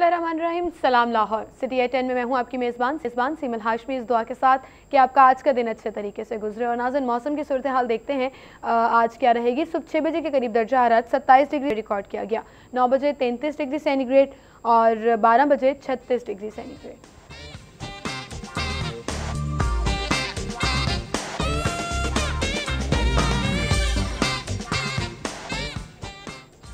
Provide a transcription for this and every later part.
बिस्मिल्लाहिर्रहमानिर्रहीम। सलाम लाहौर। सिटी ए 10 में मैं हूँ आपकी मेज़बान सीमल हाशमी, इस दुआ के साथ कि आपका आज का दिन अच्छे तरीके से गुजरे। और नाज़रीन, मौसम की सूरत हाल देखते हैं आज क्या रहेगी। सुबह 6 बजे के करीब दर्जा हरारत 27 डिग्री रिकॉर्ड किया गया, 9 बजे 33 डिग्री सेंटीग्रेड और 12 बजे 36 डिग्री सेंटीग्रेड।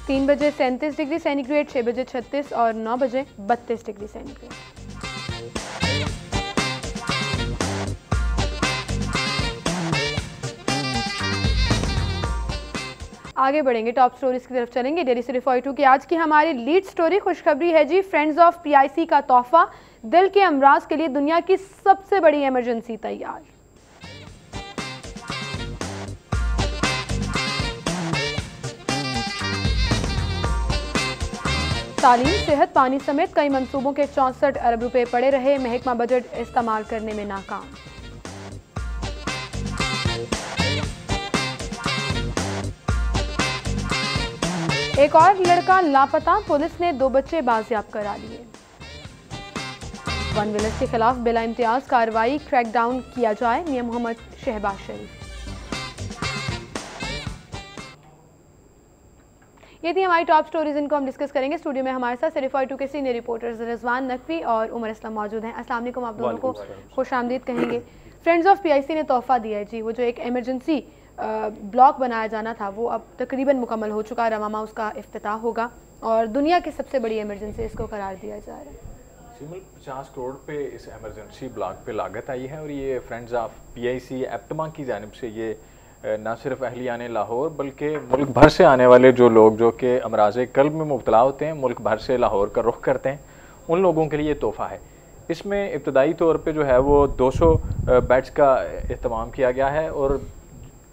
3 बजे 37 डिग्री सेंटीग्रेड, 6 बजे 36 और 9 बजे 32 डिग्री सेंटीग्रेड। आगे बढ़ेंगे, टॉप स्टोरीज की तरफ चलेंगे। डेली सिटी 42 की आज की हमारी लीड स्टोरी खुशखबरी है जी। फ्रेंड्स ऑफ पीआईसी का तोहफा, दिल के अमराज के लिए दुनिया की सबसे बड़ी इमरजेंसी तैयार। तालीम, सेहत, पानी समेत कई मंसूबों के 64 अरब रुपए पड़े रहे, महकमा बजट इस्तेमाल करने में नाकाम। एक और लड़का लापता, पुलिस ने 2 बच्चे बाजियाब करा लिए। वन विलेज के खिलाफ बिला इम्तियाज कार्रवाई, क्रैकडाउन किया जाए, मियां मोहम्मद शहबाज शरीफ। ये थी हमारी टॉप स्टोरीज, इनको हम डिस्कस करेंगे। स्टूडियो में हमारे साथ सिटी 42 के सीनियर रिपोर्टर्स रिजवान नकवी और उमर इस्लाम मौजूद हैं। अस्सलाम वालेकुम, आप दोनों को खुश आमदीद कहेंगे। फ्रेंड्स ऑफ पीआईसी ने तोहफा दिया है जी। वो जो एक इमरजेंसी ब्लॉक बनाया जाना था वो अब तकरीबन मुकम्मल हो चुका है। रवामा उसका इफ्तिताह होगा और दुनिया की सबसे बड़ी इमरजेंसी इसको करार दिया जा रहा है। सिमल 50 करोड़ पे इस इमरजेंसी ब्लॉक पे लागत आई है और ये फ्रेंड्स ऑफ पीआईसी एप्टमा की जानिब से ये ना सिर्फ अहलियान लाहौर बल्कि मुल्क भर से आने वाले जो लोग जो कि अमराज कल्ब में मुब्तला होते हैं, मुल्क भर से लाहौर का रुख करते हैं, उन लोगों के लिए तोहफ़ा है। इसमें इब्तदाई तौर पे जो है वो 200 बेड्स का एहतमाम किया गया है और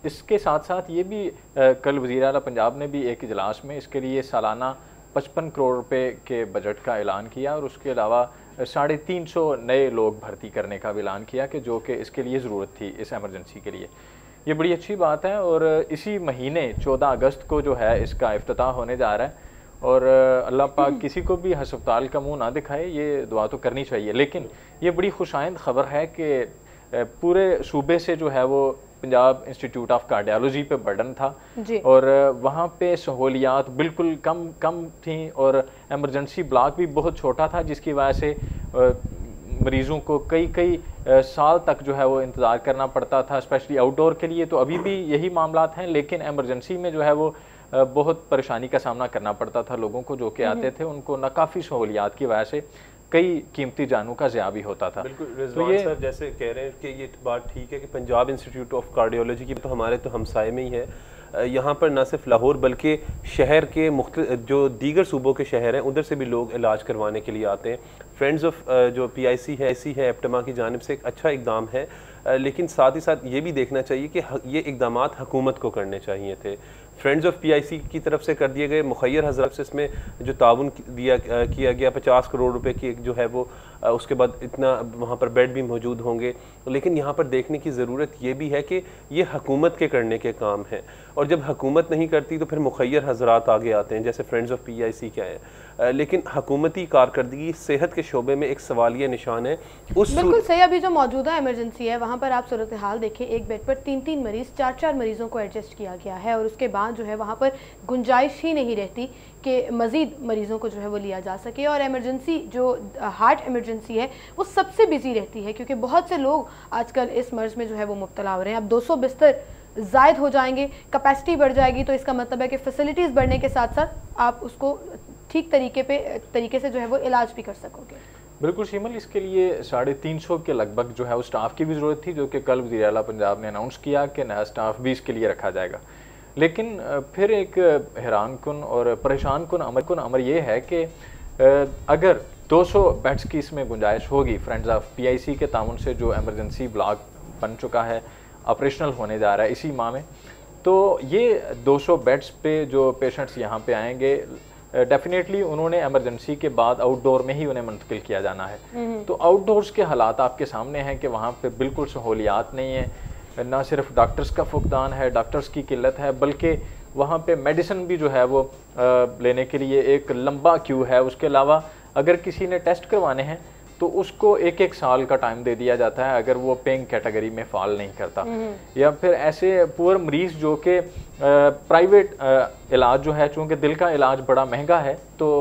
इसके साथ साथ ये भी कल वज़ीर आला पंजाब ने भी एक इजलास में इसके लिए सालाना 55 करोड़ रुपए के बजट का ऐलान किया और उसके अलावा 350 नए लोग भर्ती करने का भी ऐलान किया कि जो कि इसके लिए ज़रूरत थी इस एमरजेंसी के लिए। ये बड़ी अच्छी बात है और इसी महीने 14 अगस्त को जो है इसका इफ्तिताह होने जा रहा है और अल्लाह पाक किसी को भी हस्पताल का मुंह ना दिखाए, ये दुआ तो करनी चाहिए। लेकिन ये बड़ी खुशाइंद खबर है कि पूरे सूबे से जो है वो पंजाब इंस्टीट्यूट ऑफ कार्डियोलॉजी पे बर्डन था और वहाँ पे सहूलियात बिल्कुल कम थी और एमरजेंसी ब्लॉक भी बहुत छोटा था, जिसकी वजह से मरीज़ों को कई साल तक जो है वो इंतज़ार करना पड़ता था, स्पेशली आउटडोर के लिए। तो अभी भी यही मामलात हैं, लेकिन एमरजेंसी में जो है वो बहुत परेशानी का सामना करना पड़ता था लोगों को जो कि आते थे, उनको नाकाफ़ी सहूलियात की वजह से कई कीमती जानों का ज़िया भी होता था। बिल्कुल रिजवान तो सर जैसे कह रहे हैं कि ये बात ठीक है कि पंजाब इंस्टीट्यूट ऑफ कार्डियोलॉजी की तो हमारे तो हमसाए में ही है। यहाँ पर न सिर्फ लाहौर बल्कि शहर के जो दीगर सूबों के शहर हैं उधर से भी लोग इलाज करवाने के लिए आते हैं। फ्रेंड्स ऑफ जो पीआईसी है एप्टमा की जानिब से एक अच्छा इकदाम है, लेकिन साथ ही साथ ये भी देखना चाहिए कि ये इकदाम हुकूमत को करने चाहिए थे। फ्रेंड्स ऑफ पीआईसी की तरफ से कर दिए गए मुखैर हज़रत से इसमें जो ताउन किया गया 50 करोड़ रुपए की जो है वो उसके बाद इतना वहाँ पर बेड भी मौजूद होंगे। लेकिन यहाँ पर देखने की ज़रूरत ये भी है कि ये हुकूमत के करने के काम हैं और जब हुकूमत नहीं करती तो फिर मुखैर हज़रात आगे आते हैं, जैसे फ्रेंड्स ऑफ पीआईसी क्या है। लेकिन हुकूमती कारकर्दगी सेहत के शोबे में एक सवालिया निशान है। बिल्कुल सही। अभी जो मौजूदा इमरजेंसी है वहाँ पर आप सूरत हाल देखें, एक बेड पर 3 मरीज 4 मरीजों को एडजस्ट किया गया है और उसके बाद जो है वहाँ पर गुंजाइश ही नहीं रहती कि मज़ीद मरीज़ों को जो है वो लिया जा सके। और इमरजेंसी जो हार्ट इमरजेंसी है वो सबसे बिजी रहती है क्योंकि बहुत से लोग आजकल इस मर्ज में जो है वो मुब्तला हो रहे हैं। अब 200 बिस्तर ज़ायद हो जाएंगे, कैपेसिटी बढ़ जाएगी, तो इसका मतलब है कि फैसिलिटीज़ बढ़ने के साथ साथ आप उसको ठीक तरीके से जो है वो इलाज भी कर सकोगे। बिल्कुल शिमल, इसके लिए 350 के लगभग जो है वो स्टाफ की भी ज़रूरत थी, जो कि कल वज़ीर आला पंजाब ने अनाउंस किया कि नया स्टाफ भी इसके लिए रखा जाएगा। लेकिन फिर एक हैरान कुन और परेशान कुन अमर ये है कि अगर 200 बेड्स की इसमें गुंजाइश होगी, फ्रेंड्स ऑफ पीआईसी के ताउन से जो एमरजेंसी ब्लॉक बन चुका है, ऑपरेशनल होने जा रहा है इसी माह में, तो ये 200 बेड्स पे जो पेशेंट्स यहाँ पे आएंगे डेफिनेटली उन्होंने एमरजेंसी के बाद आउटडोर में ही उन्हें मुंतकिल किया जाना है। तो आउटडोर्स के हालात आपके सामने हैं कि वहाँ पे बिल्कुल सहूलियात नहीं है, ना सिर्फ डॉक्टर्स का फुकदान है, डॉक्टर्स की किल्लत है, बल्कि वहाँ पे मेडिसिन भी जो है वो लेने के लिए एक लंबा क्यू है। उसके अलावा अगर किसी ने टेस्ट करवाने हैं तो उसको 1-1 साल का टाइम दे दिया जाता है अगर वो पेइंग कैटेगरी में फॉल नहीं करता। या फिर ऐसे पुअर मरीज जो कि प्राइवेट इलाज जो है, चूँकि दिल का इलाज बड़ा महंगा है तो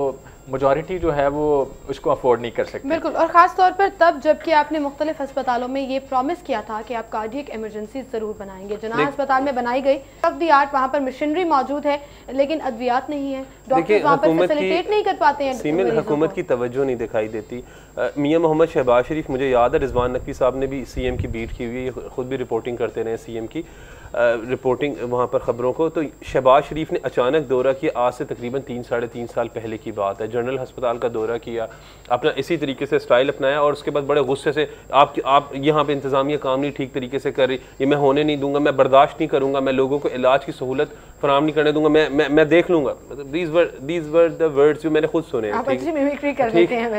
मेजॉरिटी जो है वो उसको अफोर्ड नहीं कर सकते। बिल्कुल, और ख़ास तौर पर तब जबकि आपने मुख्तलिफ अस्पतालों में ये प्रॉमिस किया था कि आप कार्डियक इमरजेंसी ज़रूर बनाएंगे। जना अस्पताल में बनाई गई ऑफ द आर्ट, वहाँ पर मशीनरी मौजूद है लेकिन अद्वियात नहीं है, डॉक्टर वहाँ पर फैसिलिटेट नहीं कर पाते हैं। सीमिल हुकूमत की तवज्जो नहीं दिखाई देती। मियां मोहम्मद शहबाज शरीफ, मुझे याद है रिजवान नकवी साहब ने भी सीएम की बीट की हुई है, खुद भी रिपोर्टिंग करते रहे सीएम की रिपोर्टिंग वहाँ पर ख़बरों को। तो शहबाज शरीफ ने अचानक दौरा किया, आज से तकरीबन 3-3.5 साल पहले की बात है। जनरल अस्पताल का दौरा किया, अपना इसी तरीके से स्टाइल अपनाया और उसके बाद बड़े गुस्से से आप यहाँ पे इंतज़ामिया काम नहीं ठीक तरीके से कर रही, ये मैं होने नहीं दूंगा, मैं बर्दाश्त नहीं करूँगा, मैं लोगों को इलाज की सहूलत फराम नहीं करने दूंगा, मैं देख लूँगा। मतलब दीज वर द वर्ड्स जो मैंने खुद सुने।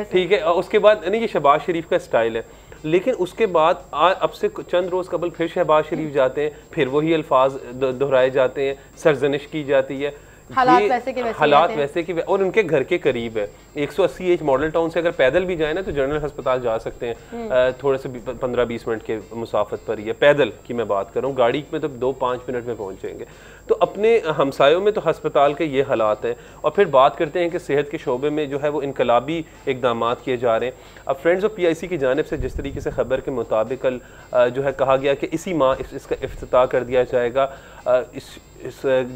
ठीक है, उसके बाद नहीं, ये शहबाज शरीफ का स्टाइल है। लेकिन उसके बाद अब से चंद रोज़ कबल फिर शहबाज शरीफ जाते हैं, फिर वही अल्फाज दोहराए जाते हैं, सरजनिश की जाती है, हालात वैसे के और उनके घर के करीब है। 180 एज मॉडल टाउन से अगर पैदल भी जाए ना तो जनरल अस्पताल जा सकते हैं, थोड़े से 15-20 मिनट के मुसाफत पर ही है। पैदल की मैं बात कर रहा हूँ, गाड़ी में तो 2-5 मिनट में पहुँचेंगे। तो अपने हमसायों में तो अस्पताल के ये हालात हैं। और फिर बात करते हैं कि सेहत के शोबे में जो है वो इनकलाबी इकदाम किए जा रहे हैं। अब फ्रेंड्स ऑफ PIC की जानिब से जिस तरीके से खबर के मुताबिक कल जो है कहा गया कि इसी माह इसका इफ्तिताह कर दिया जाएगा।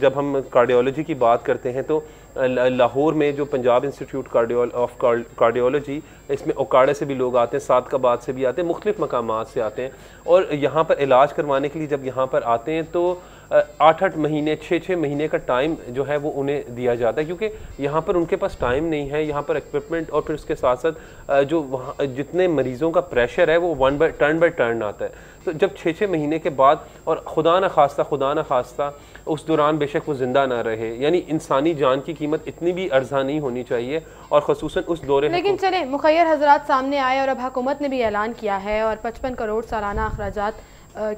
जब हम कार्डियोलॉजी की बात करते हैं तो लाहौर में जो पंजाब इंस्टीट्यूट ऑफ कार्डियोलॉजी, इसमें ओकाड़े से भी लोग आते हैं, सादकाबाद से भी आते हैं, मुख्तलिफ मकामात से आते हैं और यहाँ पर इलाज करवाने के लिए जब यहाँ पर आते हैं तो 8-8 महीने 6-6 महीने का टाइम जो है वो उन्हें दिया जाता है, क्योंकि यहाँ पर उनके पास टाइम नहीं है। यहाँ पर इक्विपमेंट और फिर उसके साथ साथ जो वहाँ जितने मरीज़ों का प्रेशर है वो टर्न बाय टर्न आता है। तो जब 6-6 महीने के बाद, और खुदा न खास्ता उस दौरान बेशक वो ज़िंदा ना रहे, यानी इंसानी जान की कीमत इतनी भी अर्जा नहीं होनी चाहिए और ख़ुसूसन उस दौरे। लेकिन चले मुखय्यर हजरात सामने आए और अब हुकूमत ने भी ऐलान किया है और 55 करोड़ सालाना अखराजात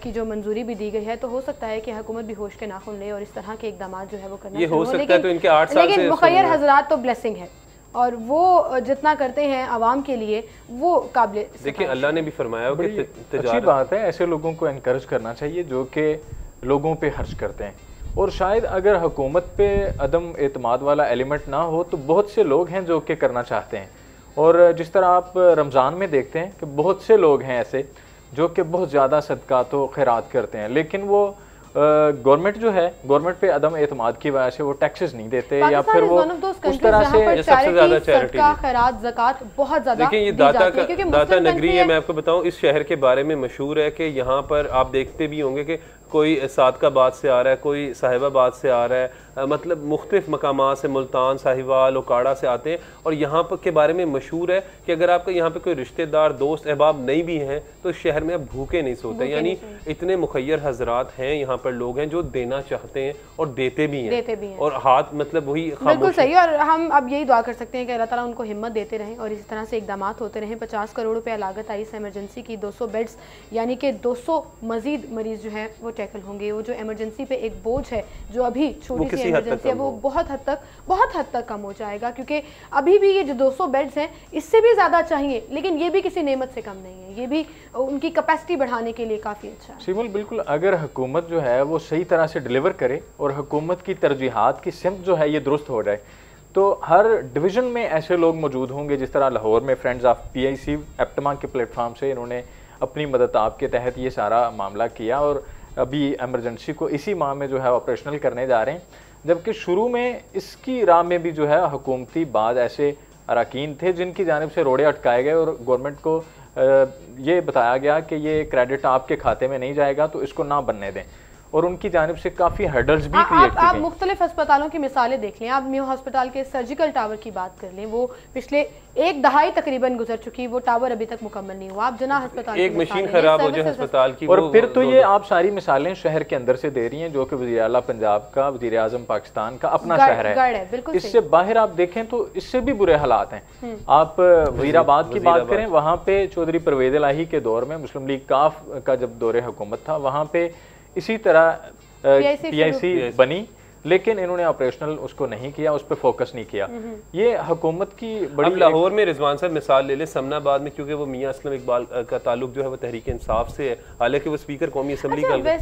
की जो मंजूरी भी दी गई है, तो हो सकता है कि हुकूमत भी होश के नाखुन ले और इस तरह के इकदाम जो है वो करना ये हो सकता है। तो इनके 8 साल लेकिन मुखय्यर हजरात तो ब्लेसिंग है और वो जितना करते हैं आवाम के लिए वो काबिल। देखिए अल्लाह ने भी फरमाया कि अच्छी बात है, ऐसे लोगों को एनकरेज करना चाहिए जो कि लोगों पे खर्च करते हैं। और शायद अगर हुकूमत पे अदम एतमाद वाला एलिमेंट ना हो तो बहुत से लोग हैं जो कि करना चाहते हैं। और जिस तरह आप रमज़ान में देखते हैं कि बहुत से लोग हैं ऐसे जो कि बहुत ज़्यादा सदक़ात व खैरात करते हैं, लेकिन वो गवर्नमेंट जो है, गवर्नमेंट पे अदम एतमाद की वजह से वो टैक्सेस नहीं देते या फिर वो उस तरह से सबसे ज़्यादा चैरिटी खैरात ज़कात बहुत ज़्यादा। देखिए ये दाता नगरी है। मैं आपको बताऊं, इस शहर के बारे में मशहूर है कि यहाँ पर आप देखते भी होंगे कि कोई सादकाबाद से आ रहा है, कोई साहिबाबाद से आ रहा है, मतलब मुख्तलिफ मकामात से, मुल्तान, साहिवाल, ओकाड़ा से आते हैं। और यहाँ पर के बारे में मशहूर है कि अगर आपका यहाँ पे कोई रिश्तेदार, दोस्त, अहबाब नहीं भी हैं तो शहर में आप भूखे नहीं सोते। यानी इतने मुखय्यर हजरात हैं, यहाँ पर लोग हैं जो देना चाहते हैं और देते भी हैं और हाथ मतलब वही बिल्कुल सही। और हम अब यही दुआ कर सकते हैं कि अल्लाह ताला उनको हिम्मत देते रहें और इसी तरह से इकदाम होते रहें। 50 करोड़ रुपया लागत आई इस एमरजेंसी की, 200 बेड्स यानी कि 200 मजीद मरीज जो है वो टैकल होंगे। वो जो एमरजेंसी पे एक बोझ है, जो अभी छोटी सी एमरजेंसी है, वो बहुत हद तक कम हो जाएगा, क्योंकि अभी भी ये जो 200 बेड्स हैं इससे भी ज़्यादा चाहिए, लेकिन ये भी किसी नेमत से कम नहीं है। ये भी उनकी कैपेसिटी बढ़ाने के लिए काफ़ी अच्छा है। सिमल, बिल्कुल, अगर हुकूमत जो है वो सही तरह से डिलीवर करे और हुकूमत की तरजीहात की सिमत जो है ये दुरुस्त हो जाए तो हर डिवीज़न में ऐसे लोग मौजूद होंगे। जिस तरह लाहौर में फ्रेंड्स ऑफ PIC एप्टमा के प्लेटफॉर्म से इन्होंने अपनी मदद आपके तहत ये सारा मामला किया और अभी एमरजेंसी को इसी माह में जो है ऑपरेशनल करने जा रहे हैं। जबकि शुरू में इसकी राह में भी जो है हुकूमती बाद ऐसे अरकान थे जिनकी जानिब से रोड़े अटकाए गए और गवर्नमेंट को ये बताया गया कि ये क्रेडिट आपके खाते में नहीं जाएगा तो इसको ना बनने दें, और उनकी जानिब से काफ़ी हर्डल्स भी क्रिएट की गई। आप मुख्तलिफ अस्पतालों की मिसालें देख लें, आप म्यू हॉस्पिटल के सर्जिकल टावर की बात कर लें, वो पिछले 1 दहाई तकरीबन गुजर चुकी, वो टावर अभी तक मुकम्मल नहीं हुआ। आप जना अस्पताल एक मशीन खराब हो जाए अस्पताल की, और फिर तो ये आप सारी मिसालें शहर के अंदर से दे रही हैं जो कि वज़ीर आला पंजाब का, वज़ीर आज़म पाकिस्तान का अपना शहर है। इससे बाहर आप देखें तो इससे भी बुरे हालात हैं। आप वज़ीराबाद की बात करें, वहाँ पे चौधरी परवेज़ इलाही के दौर में मुस्लिम लीग काफ का जब दौरे हुकूमत था, वहाँ पे इसी तरह PIC बनी लेकिन इन्होंने ऑपरेशनल उसको नहीं किया, उस पर फोकस नहीं किया। ये हुकूमत की बड़ी। अब लाहौर में रिजवान साहब मिसाल ले ले, समनाबाद में क्योंकि वो मियां असलम इकबाल का ताल्लुक जो है वो तहरीक इंसाफ से है, हालांकि वो स्पीकर कौमी असम्बली का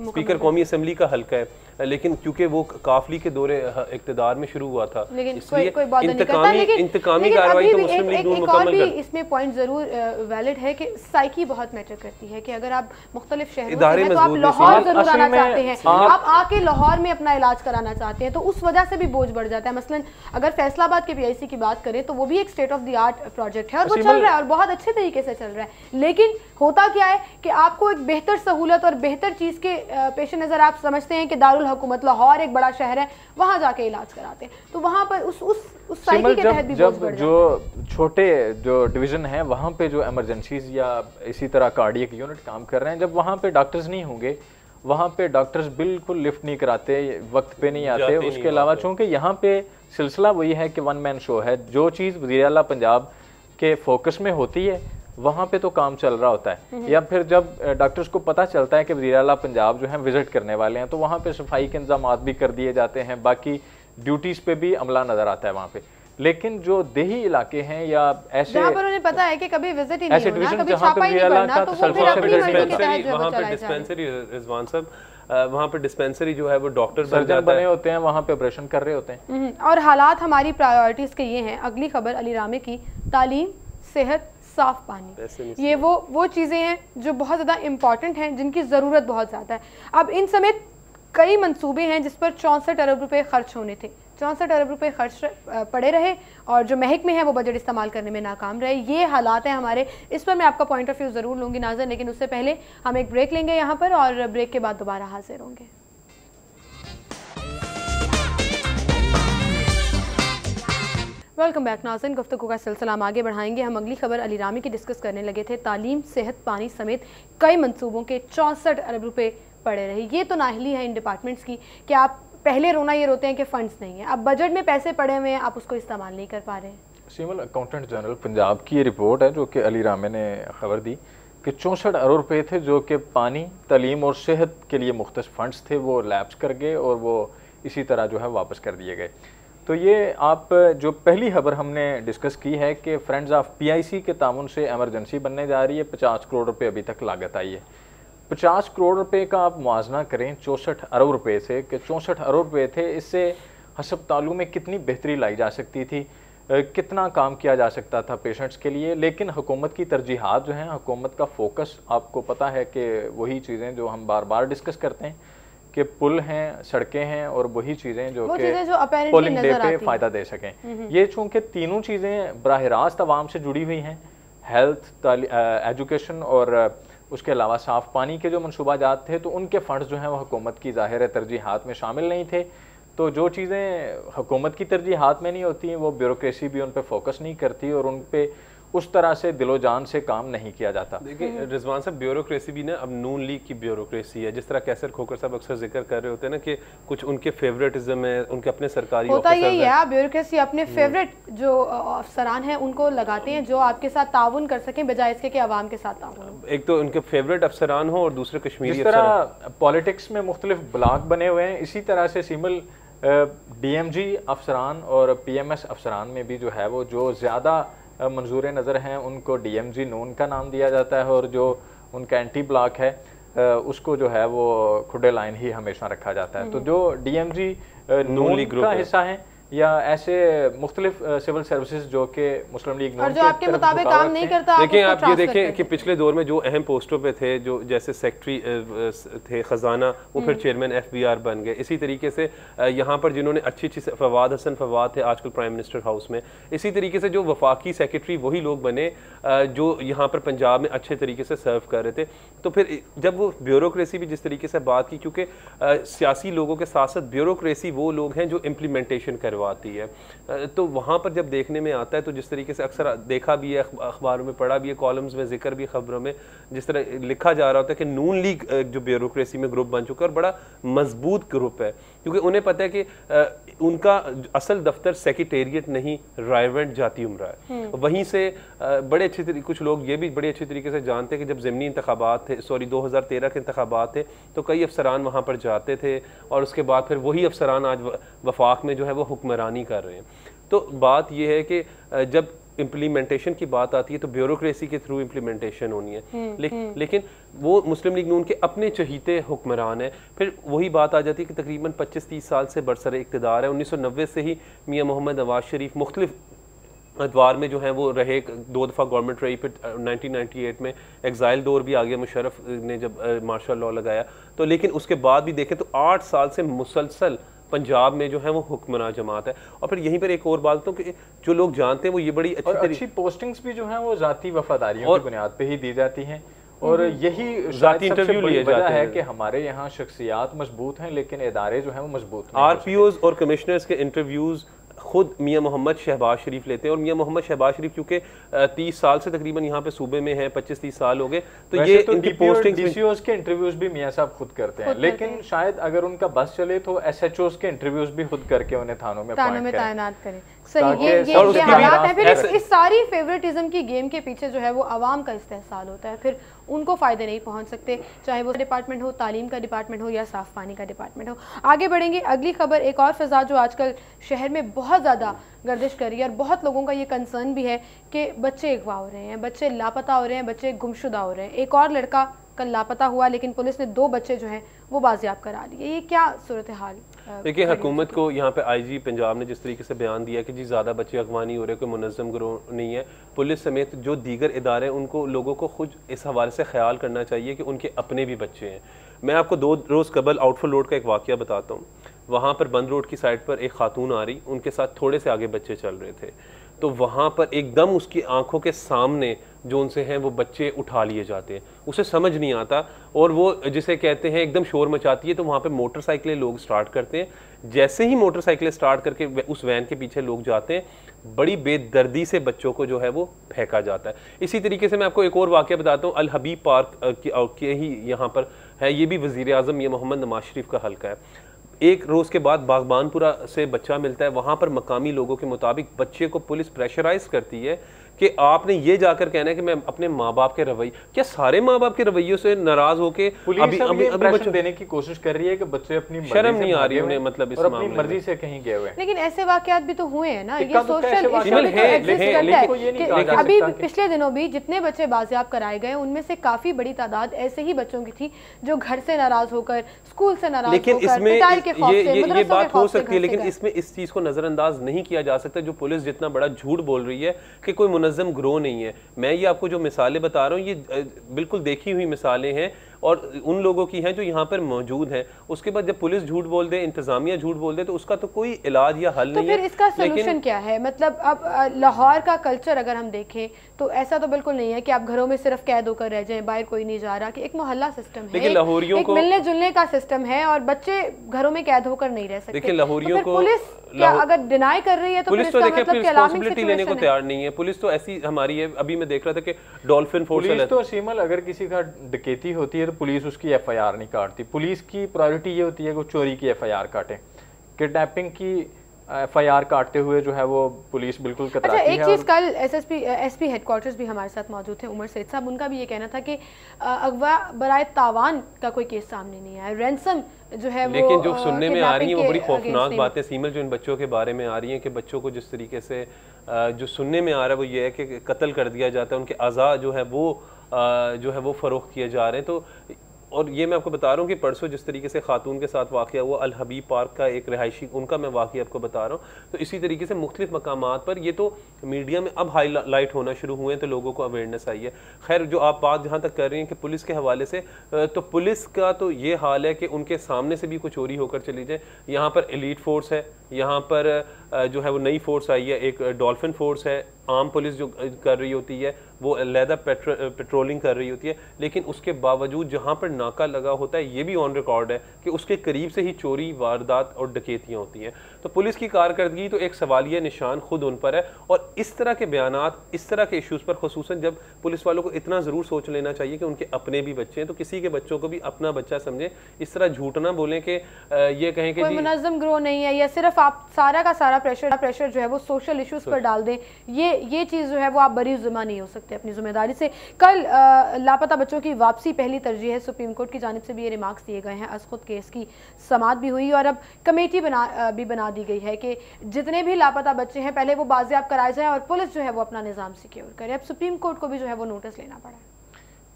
स्पीकर कौमी असम्बली का हल्का है, लेकिन क्योंकि वो काफली के दौरे इक्तदार में शुरू हुआ था, इसलिए इंतकामी कार्रवाई तो मुस्लिम लीग नून मुकम्मल कर। इसमें पॉइंट जरूर वैलिड है कि साइकी बहुत मैटर करती है कि अगर आप मुख्तलिफ शहरों से हैं तो आप लाहौर जरूर आना चाहते हैं, आप आके लाहौर में अपना इलाज कराना चाहते हैं, तो उस वजह से भी बोझ बढ़ जाता है। मसलन अगर फैसलाबाद के PIC की बात करें तो वो भी एक state of the art project है और वो चल रहा है और बहुत अच्छे तरीके से चल रहा है, लेकिन होता क्या है कि आपको एक बेहतर सहूलत और बेहतर चीज के पेश नजर आप समझते हैं कि दारुल हुकूमत लाहौर एक बड़ा शहर है, वहां जाके इलाज कराते हैं, तो वहां पर उस साइकिल के तहत भी बोझ बढ़ जाता है। जो छोटे जो डिवीजन है वहां पे जो इमरजेंसीज या इसी तरह कार्डियक यूनिट काम कर रहे हैं, जब वहां पे डॉक्टर्स नहीं होंगे, वहां पे डॉक्टर्स बिल्कुल लिफ्ट नहीं कराते, वक्त पे नहीं आते। उसके अलावा चूंकि यहाँ पे सिलसिला वही है कि वन मैन शो है, जो चीज़ वज़ीर आला पंजाब के फोकस में होती है वहाँ पे तो काम चल रहा होता है, या फिर जब डॉक्टर्स को पता चलता है कि वज़ीर आला पंजाब जो है विजिट करने वाले हैं तो वहाँ पे सफाई के इंतजाम भी कर दिए जाते हैं, बाकी ड्यूटीज़ पे भी अमला नज़र आता है वहाँ पे। लेकिन जो देही इलाके हैं या ऐसे जहाँ पर उन्हें पता है कि कभी विजिट ही नहीं होना, कभी छापा ही नहीं पड़ना, तो वो फिर अपनी मर्जी के तहत जो वहाँ पर डिस्पेंसरी, रिजवान साहब वहाँ पर डिस्पेंसरी जो है वो डॉक्टर सर्जन बने होते हैं, वहाँ पे ऑपरेशन कर रहे होते हैं। और हालात हमारी प्रायोरिटीज के ये हैं। अगली खबर अली रामे की, तालीम, सेहत, साफ पानी, ये वो चीज़ें हैं जो बहुत ज़्यादा इम्पॉर्टेंट हैं, जिनकी ज़रूरत बहुत ज़्यादा है। अब इन समेत कई मंसूबे हैं जिस पर 64 अरब रुपए खर्च होने थे, 64 अरब रुपए खर्च पड़े रहे और जो महकमे हैं वो बजट इस्तेमाल करने में नाकाम रहे। ये हालात हैं हमारे, इस पर मैं आपका पॉइंट ऑफ व्यू ज़रूर लूँगी नाज़र, लेकिन उससे पहले हम एक ब्रेक लेंगे यहाँ पर और ब्रेक के बाद दोबारा हाजिर होंगे। वेलकम बैक नाज़रीन, गुफ्तगू का सिलसिला हम आगे बढ़ाएंगे। हम अगली खबर अली रामी की डिस्कस करने लगे थे। तालीम, सेहत, पानी समेत कई मंसूबों के 64 अरब रुपए पड़े रहे। ये तो नाहली है इन डिपार्टमेंट्स की कि आप पहले रोना ये रोते हैं कि फंड्स नहीं है, अब बजट में पैसे पड़े हुए हैं, आप उसको इस्तेमाल नहीं कर पा रहे हैं। सिविल अकाउंटेंट जनरल पंजाब की ये रिपोर्ट है जो कि अली रामे ने खबर दी कि 64 अरब रुपए थे जो कि पानी, तालीम और सेहत के लिए मुख्तस फंड्स थे, वो लैप्स कर गए और वो इसी तरह जो है वापस कर दिए गए। तो ये आप जो पहली खबर हमने डिस्कस की है कि फ्रेंड्स ऑफ PIC के तामुन से एमरजेंसी बनने जा रही है, 50 करोड़ रुपए अभी तक लागत आई है। 50 करोड़ रुपए का आप मुआवजा करें 64 अरब रुपए से कि 64 अरब रुपए थे, इससे हस्पतालों में कितनी बेहतरी लाई जा सकती थी, कितना काम किया जा सकता था पेशेंट्स के लिए। लेकिन हुकूमत की तरजीहात जो हैं, हुकूमत का फोकस आपको पता है कि वही चीज़ें जो हम बार बार डिस्कस करते हैं कि पुल हैं, सड़कें हैं और वही चीज़ें जो कि पोलिंग डे पे फ़ायदा दे सकें। ये चूँकि तीनों चीज़ें बराह रास्त आवाम से जुड़ी हुई हैं, हेल्थ, एजुकेशन और उसके अलावा साफ़ पानी के जो मनसूबाजात थे, तो उनके फंड्स जो हैं वो हुकूमत की ज़ाहिर तरजीहात में शामिल नहीं थे। तो जो चीज़ें हुकूमत की तरजीहात में नहीं होती, वो ब्यूरोक्रेसी भी उन पर फोकस नहीं करती और उन पर उस तरह से दिलो जान से काम नहीं किया जाता। देखिए रिजवान साहब, ब्यूरोक्रेसी भी ना अब नून लीग की ब्यूरोक्रेसी है। जिस तरह कैसर खोकर साहब अक्सर जिक्र कर रहे होते हैं ना कि कुछ उनके फेवरेटिज्म है, उनके अपने सरकारी होता यही है, ब्यूरोक्रेसी अपने फेवरेट जो अफसरान हैं उनको लगाते हैं जो आपके साथ ताउन कर सकें, बजाय इसके कि आवाम के साथ ताउन। एक तो उनके फेवरेट अफसरान हो और दूसरे कश्मीरी। जिस तरह पॉलिटिक्स में मुख्तलिफ ब्लॉक बने हुए हैं, इसी तरह से सिविल DMG अफसरान और PMS अफसरान में भी जो है वो जो ज़्यादा मंजूर नज़र हैं उनको DMG नून का नाम दिया जाता है और जो उनका एंटी ब्लॉक है उसको जो है वो खुडे लाइन ही हमेशा रखा जाता है। तो जो DMG नून का हिस्सा है या ऐसे मुख्तलिफ सिविल सर्विसेज जो कि मुस्लिम लीग और जो आपके मुताबिक काम नहीं करता, देखिए आप ये देखें कि पिछले दौर में जो अहम पोस्टों पे थे, जो जैसे सेक्रेटरी थे खजाना, वो फिर चेयरमैन FBR बन गए। इसी तरीके से यहाँ पर जिन्होंने अच्छी फवाद हसन फवाद थे आजकल प्राइम मिनिस्टर हाउस में, इसी तरीके से जो वफाकी सेक्रेटरी वही लोग बने जो यहाँ पर पंजाब में अच्छे तरीके से सर्व कर रहे थे। तो फिर जब वो ब्यूरोक्रेसी भी जिस तरीके से बात की, क्योंकि सियासी लोगों के साथ साथ ब्यूरोक्रेसी वो लोग हैं जो इम्प्लीमेंटेशन करवा करवाती है। तो वहाँ पर जब देखने में आता है तो जिस तरीके से अक्सर देखा भी है, अखबारों में पढ़ा भी है, कॉलम्स में जिक्र भी, खबरों में जिस तरह लिखा जा रहा होता है कि नून लीग जो ब्यूरोक्रेसी में ग्रुप बन चुका है और बड़ा मजबूत ग्रुप है, क्योंकि उन्हें पता है कि उनका असल दफ्तर सेक्रेटेरिएट नहीं, रायवेंट जाती उम्रा है। वहीं से बड़े अच्छे तरीके, कुछ लोग ये भी बड़े अच्छे तरीके से जानते हैं कि जब ज़मीनी इंतखाबात थे, 2013 के इंतखाबात थे, तो कई अफसरान वहाँ पर जाते थे और उसके बाद फिर वही अफसरान आज वफाक में जो है वो हुक्मरानी कर रहे हैं। तो बात यह है कि जब इम्प्लीमेंटेशन की बात आती है तो ब्यूरोक्रेसी के थ्रू इम्प्लीमेंटेशन होनी है, लेकिन वो मुस्लिम लीग नून के अपने चहीते हुक्मरान है। फिर वही बात आ जाती है कि तकरीबन 25-30 साल से बरसर इक़्तिदार है। 1990 से ही मियाँ मोहम्मद नवाज शरीफ मुख्तलिफ अदवार में जो है वो रहे, 2 दफ़ा गवर्नमेंट रही, फिर 1998 में एग्जाइल दौर भी आ गया, मुशर्रफ ने जब मार्शल लॉ लगाया तो। लेकिन उसके बाद भी देखें तो 8 साल से मुसलसल पंजाब में जो है वो हुक्मरान जमात है। और फिर यहीं पर एक और बात तो कि जो लोग जानते हैं वो ये बड़ी अच्छी पोस्टिंग्स भी जो है वो जाती वफादारियों की बुनियाद पे ही दी जाती हैं और यही जाती इंटरव्यू लिए जाते हैं कि हमारे यहाँ शख्सियात मजबूत हैं लेकिन इदारे जो हैं वो मजबूत नहीं। आरपीओज और कमिश्नर्स के इंटरव्यूज खुद मियाँ मोहम्मद शहबाज शरीफ लेते हैं और मियाँ मोहम्मद शहबाज शरीफ क्योंकि 30 साल से तकरीबन यहाँ पे सूबे में है, 25-30 साल हो गए, तो ये तो इनकी पोस्टिंग डीसीओज के इंटरव्यूज भी मियाँ साहब खुद करते हैं, लेकिन शायद अगर उनका बस चले तो एसएचओज के इंटरव्यूज भी खुद करके उन्हें थानों में तैनात करें। सही, ये हालात है। फिर इस सारी फेवरेटिज्म की गेम के पीछे जो है वो आवाम का इस्तेहसाल होता है, फिर उनको फायदे नहीं पहुंच सकते, चाहे वो डिपार्टमेंट हो, तालीम का डिपार्टमेंट हो या साफ पानी का डिपार्टमेंट हो। आगे बढ़ेंगे, अगली खबर एक और फिजा जो आजकल शहर में बहुत ज़्यादा गर्दिश कर रही है और बहुत लोगों का ये कंसर्न भी है कि बच्चे अगवा हो रहे हैं, बच्चे लापता हो रहे हैं, बच्चे गुमशुदा हो रहे हैं। एक और लड़का कल लापता हुआ लेकिन पुलिस ने 2 बच्चे जो हैं वो बाजियाब करा लिए। ये क्या सूरत हाल? देखिए, हुकूमत को यहाँ पे आईजी पंजाब ने जिस तरीके से बयान दिया कि जी ज़्यादा बच्चे अगवा नहीं हो रहे, कोई मुनज़्ज़म गिरोह नहीं है, पुलिस समेत जो दीगर इदारे हैं उनको, लोगों को खुद इस हवाले से ख्याल करना चाहिए कि उनके अपने भी बच्चे हैं। मैं आपको 2 रोज़ कबल आउटफुल रोड का एक वाक़या बताता हूँ। वहाँ पर बंद रोड की साइड पर एक खातून आ रही, उनके साथ थोड़े से आगे बच्चे चल रहे थे, तो वहाँ पर एकदम उसकी आंखों के सामने जो उनसे हैं वो बच्चे उठा लिए जाते हैं, उसे समझ नहीं आता और वो जिसे कहते हैं एकदम शोर मचाती है। तो वहाँ पे मोटरसाइकिलें लोग स्टार्ट करते हैं, जैसे ही मोटरसाइकिलें स्टार्ट करके उस वैन के पीछे लोग जाते हैं, बड़ी बेदर्दी से बच्चों को जो है वो फेंका जाता है। इसी तरीके से मैं आपको एक और वाक़या बताता हूँ, अल हबीब पार्क के ही यहाँ पर है, ये भी वज़ीर आज़म मियां मोहम्मद नवाज शरीफ का हल्का है। एक रोज़ के बाद बागबानपुरा से बच्चा मिलता है, वहाँ पर मकामी लोगों के मुताबिक बच्चे को पुलिस प्रेशराइज करती है कि आपने ये जाकर कहना है कि मैं अपने माँ बाप के रवैये, क्या सारे माँ बाप के रवैयों से नाराज होके अभी बच्चे देने की कोशिश कर रही है कि बच्चे अपनी शर्म नहीं आ रही उन्हें, मतलब इस अपनी मर्जी से कहीं गए हुए। लेकिन ऐसे वाकयात भी तो हुए हैं ना, ये सोशल इशू। अभी पिछले दिनों भी जितने बच्चे बाजियाब कराए गए उनमें से काफी बड़ी तादाद ऐसे ही बच्चों की थी जो घर से नाराज होकर, स्कूल से नाराज होकर, पिटाई के खौफ से, ये बात हो सकती है, लेकिन इसमें इस चीज को नजरअंदाज नहीं किया जा सकता जो पुलिस जितना बड़ा झूठ बोल रही है कि कोई मुनज़्ज़म गिरोह नहीं है। मैं ये आपको जो मिसालें बता रहा हूँ ये बिल्कुल देखी हुई मिसालें हैं और उन लोगों की हैं जो यहाँ पर मौजूद हैं। उसके बाद जब पुलिस झूठ बोल दे, इंतजामिया झूठ बोल दे, तो उसका तो कोई इलाज या हल नहीं है। तो फिर इसका सोल्यूशन क्या है? मतलब अब लाहौर का कल्चर अगर हम देखें तो ऐसा तो बिल्कुल नहीं है कि आप घरों में सिर्फ कैद होकर रह जाएं, बाहर कोई नहीं जा रहा, कि एक मोहल्ला सिस्टम है, लेकिन लाहौरियों को मिलने जुलने का सिस्टम है और बच्चे घरों में कैद होकर नहीं रह सकते। देखिए, लाहौरियों को पुलिस क्या अगर डिनाई कर रही है तो पुलिस तो देखिए रिस्पांसिबिलिटी लेने को तैयार नहीं है। पुलिस तो ऐसी हमारी है, अभी मैं देख रहा था कि डॉल्फिन फोर्स तो सीमल अगर किसी का डकैती होती है तो पुलिस उसकी एफआईआर नहीं काटती। पुलिस की प्रायोरिटी ये होती है कि चोरी की एफआईआर काटे, किडनैपिंग की एफआईआर काटते हुए जो है वो पुलिस बिल्कुल कतराती है। एक चीज, कल एसपी हेडक्वार्टर्स भी हमारे साथ मौजूद थे, उमर सैद साहब, उनका भी ये कहना था कि अगवा बराए तावान का कोई केस सामने नहीं आया, रैंसम जो है वो, लेकिन जो सुनने में आ रही है वो बड़ी खौफनाक बातें सीमल जो इन बच्चों के बारे में आ रही हैं कि बच्चों को जिस तरीके से जो सुनने में आ रहा है वो ये है कि कत्ल कर दिया जाता है, उनके अज़ा जो है वो फरोख्त किए जा रहे हैं। तो और ये मैं आपको बता रहा हूँ कि परसों जिस तरीके से खातून के साथ वाक़या हुआ, अल हबीब पार्क का एक रिहायशी, उनका मैं वाक़या आपको बता रहा हूँ। तो इसी तरीके से मुख्तलिफ मकामात पर ये तो मीडिया में अब हाईलाइट होना शुरू हुए हैं, तो लोगों को अवेयरनेस आई है। खैर, जो आप बात जहाँ तक कर रही हैं कि पुलिस के हवाले से, तो पुलिस का तो ये हाल है कि उनके सामने से भी कोई चोरी होकर चली जाए। यहाँ पर एलीट फोर्स है, यहाँ पर जो है वो नई फोर्स आई है, एक डॉल्फिन फोर्स है, आम पुलिस जो कर रही होती है वो अलहदा पेट्रोलिंग कर रही होती है, लेकिन उसके बावजूद जहाँ पर नाका लगा होता है ये भी ऑन रिकॉर्ड है कि उसके करीब से ही चोरी, वारदात और डकैतियाँ होती हैं। तो पुलिस की कारकर्दगी तो एक सवालिया निशान खुद उन पर है। और इस तरह के बयानात, इस तरह के इश्यूज़ पर खुसूसन जब पुलिस वालों को इतना ज़रूर सोच लेना चाहिए कि उनके अपने भी बच्चे हैं, तो किसी के बच्चों को भी अपना बच्चा समझे। इस तरह झूठ ना बोलें कि ये कहें कि मुनज़्ज़म ग्रो नहीं है, या सिर्फ आप सारा का सारा प्रेशर जो है वो सोशल इश्यूज़ पर डाल दें, ये चीज़ जो है वो आप बरी ज़िम्मा नहीं हो सकते अपनी जिम्मेदारी से। कल लापता बच्चों की वापसी पहली तरजीह है, सुप्रीम कोर्ट की जानिब से भी ये रिमार्क्स दिए गए हैं। असखुद केस की समाअत भी हुई और अब कमेटी बना दी गई है कि जितने भी लापता बच्चे हैं पहले वो बाजियाब कराए जाए और पुलिस जो है वो अपना निज़ाम सिक्योर करे। अब सुप्रीम कोर्ट को भी जो है वो नोटिस लेना पड़ा है।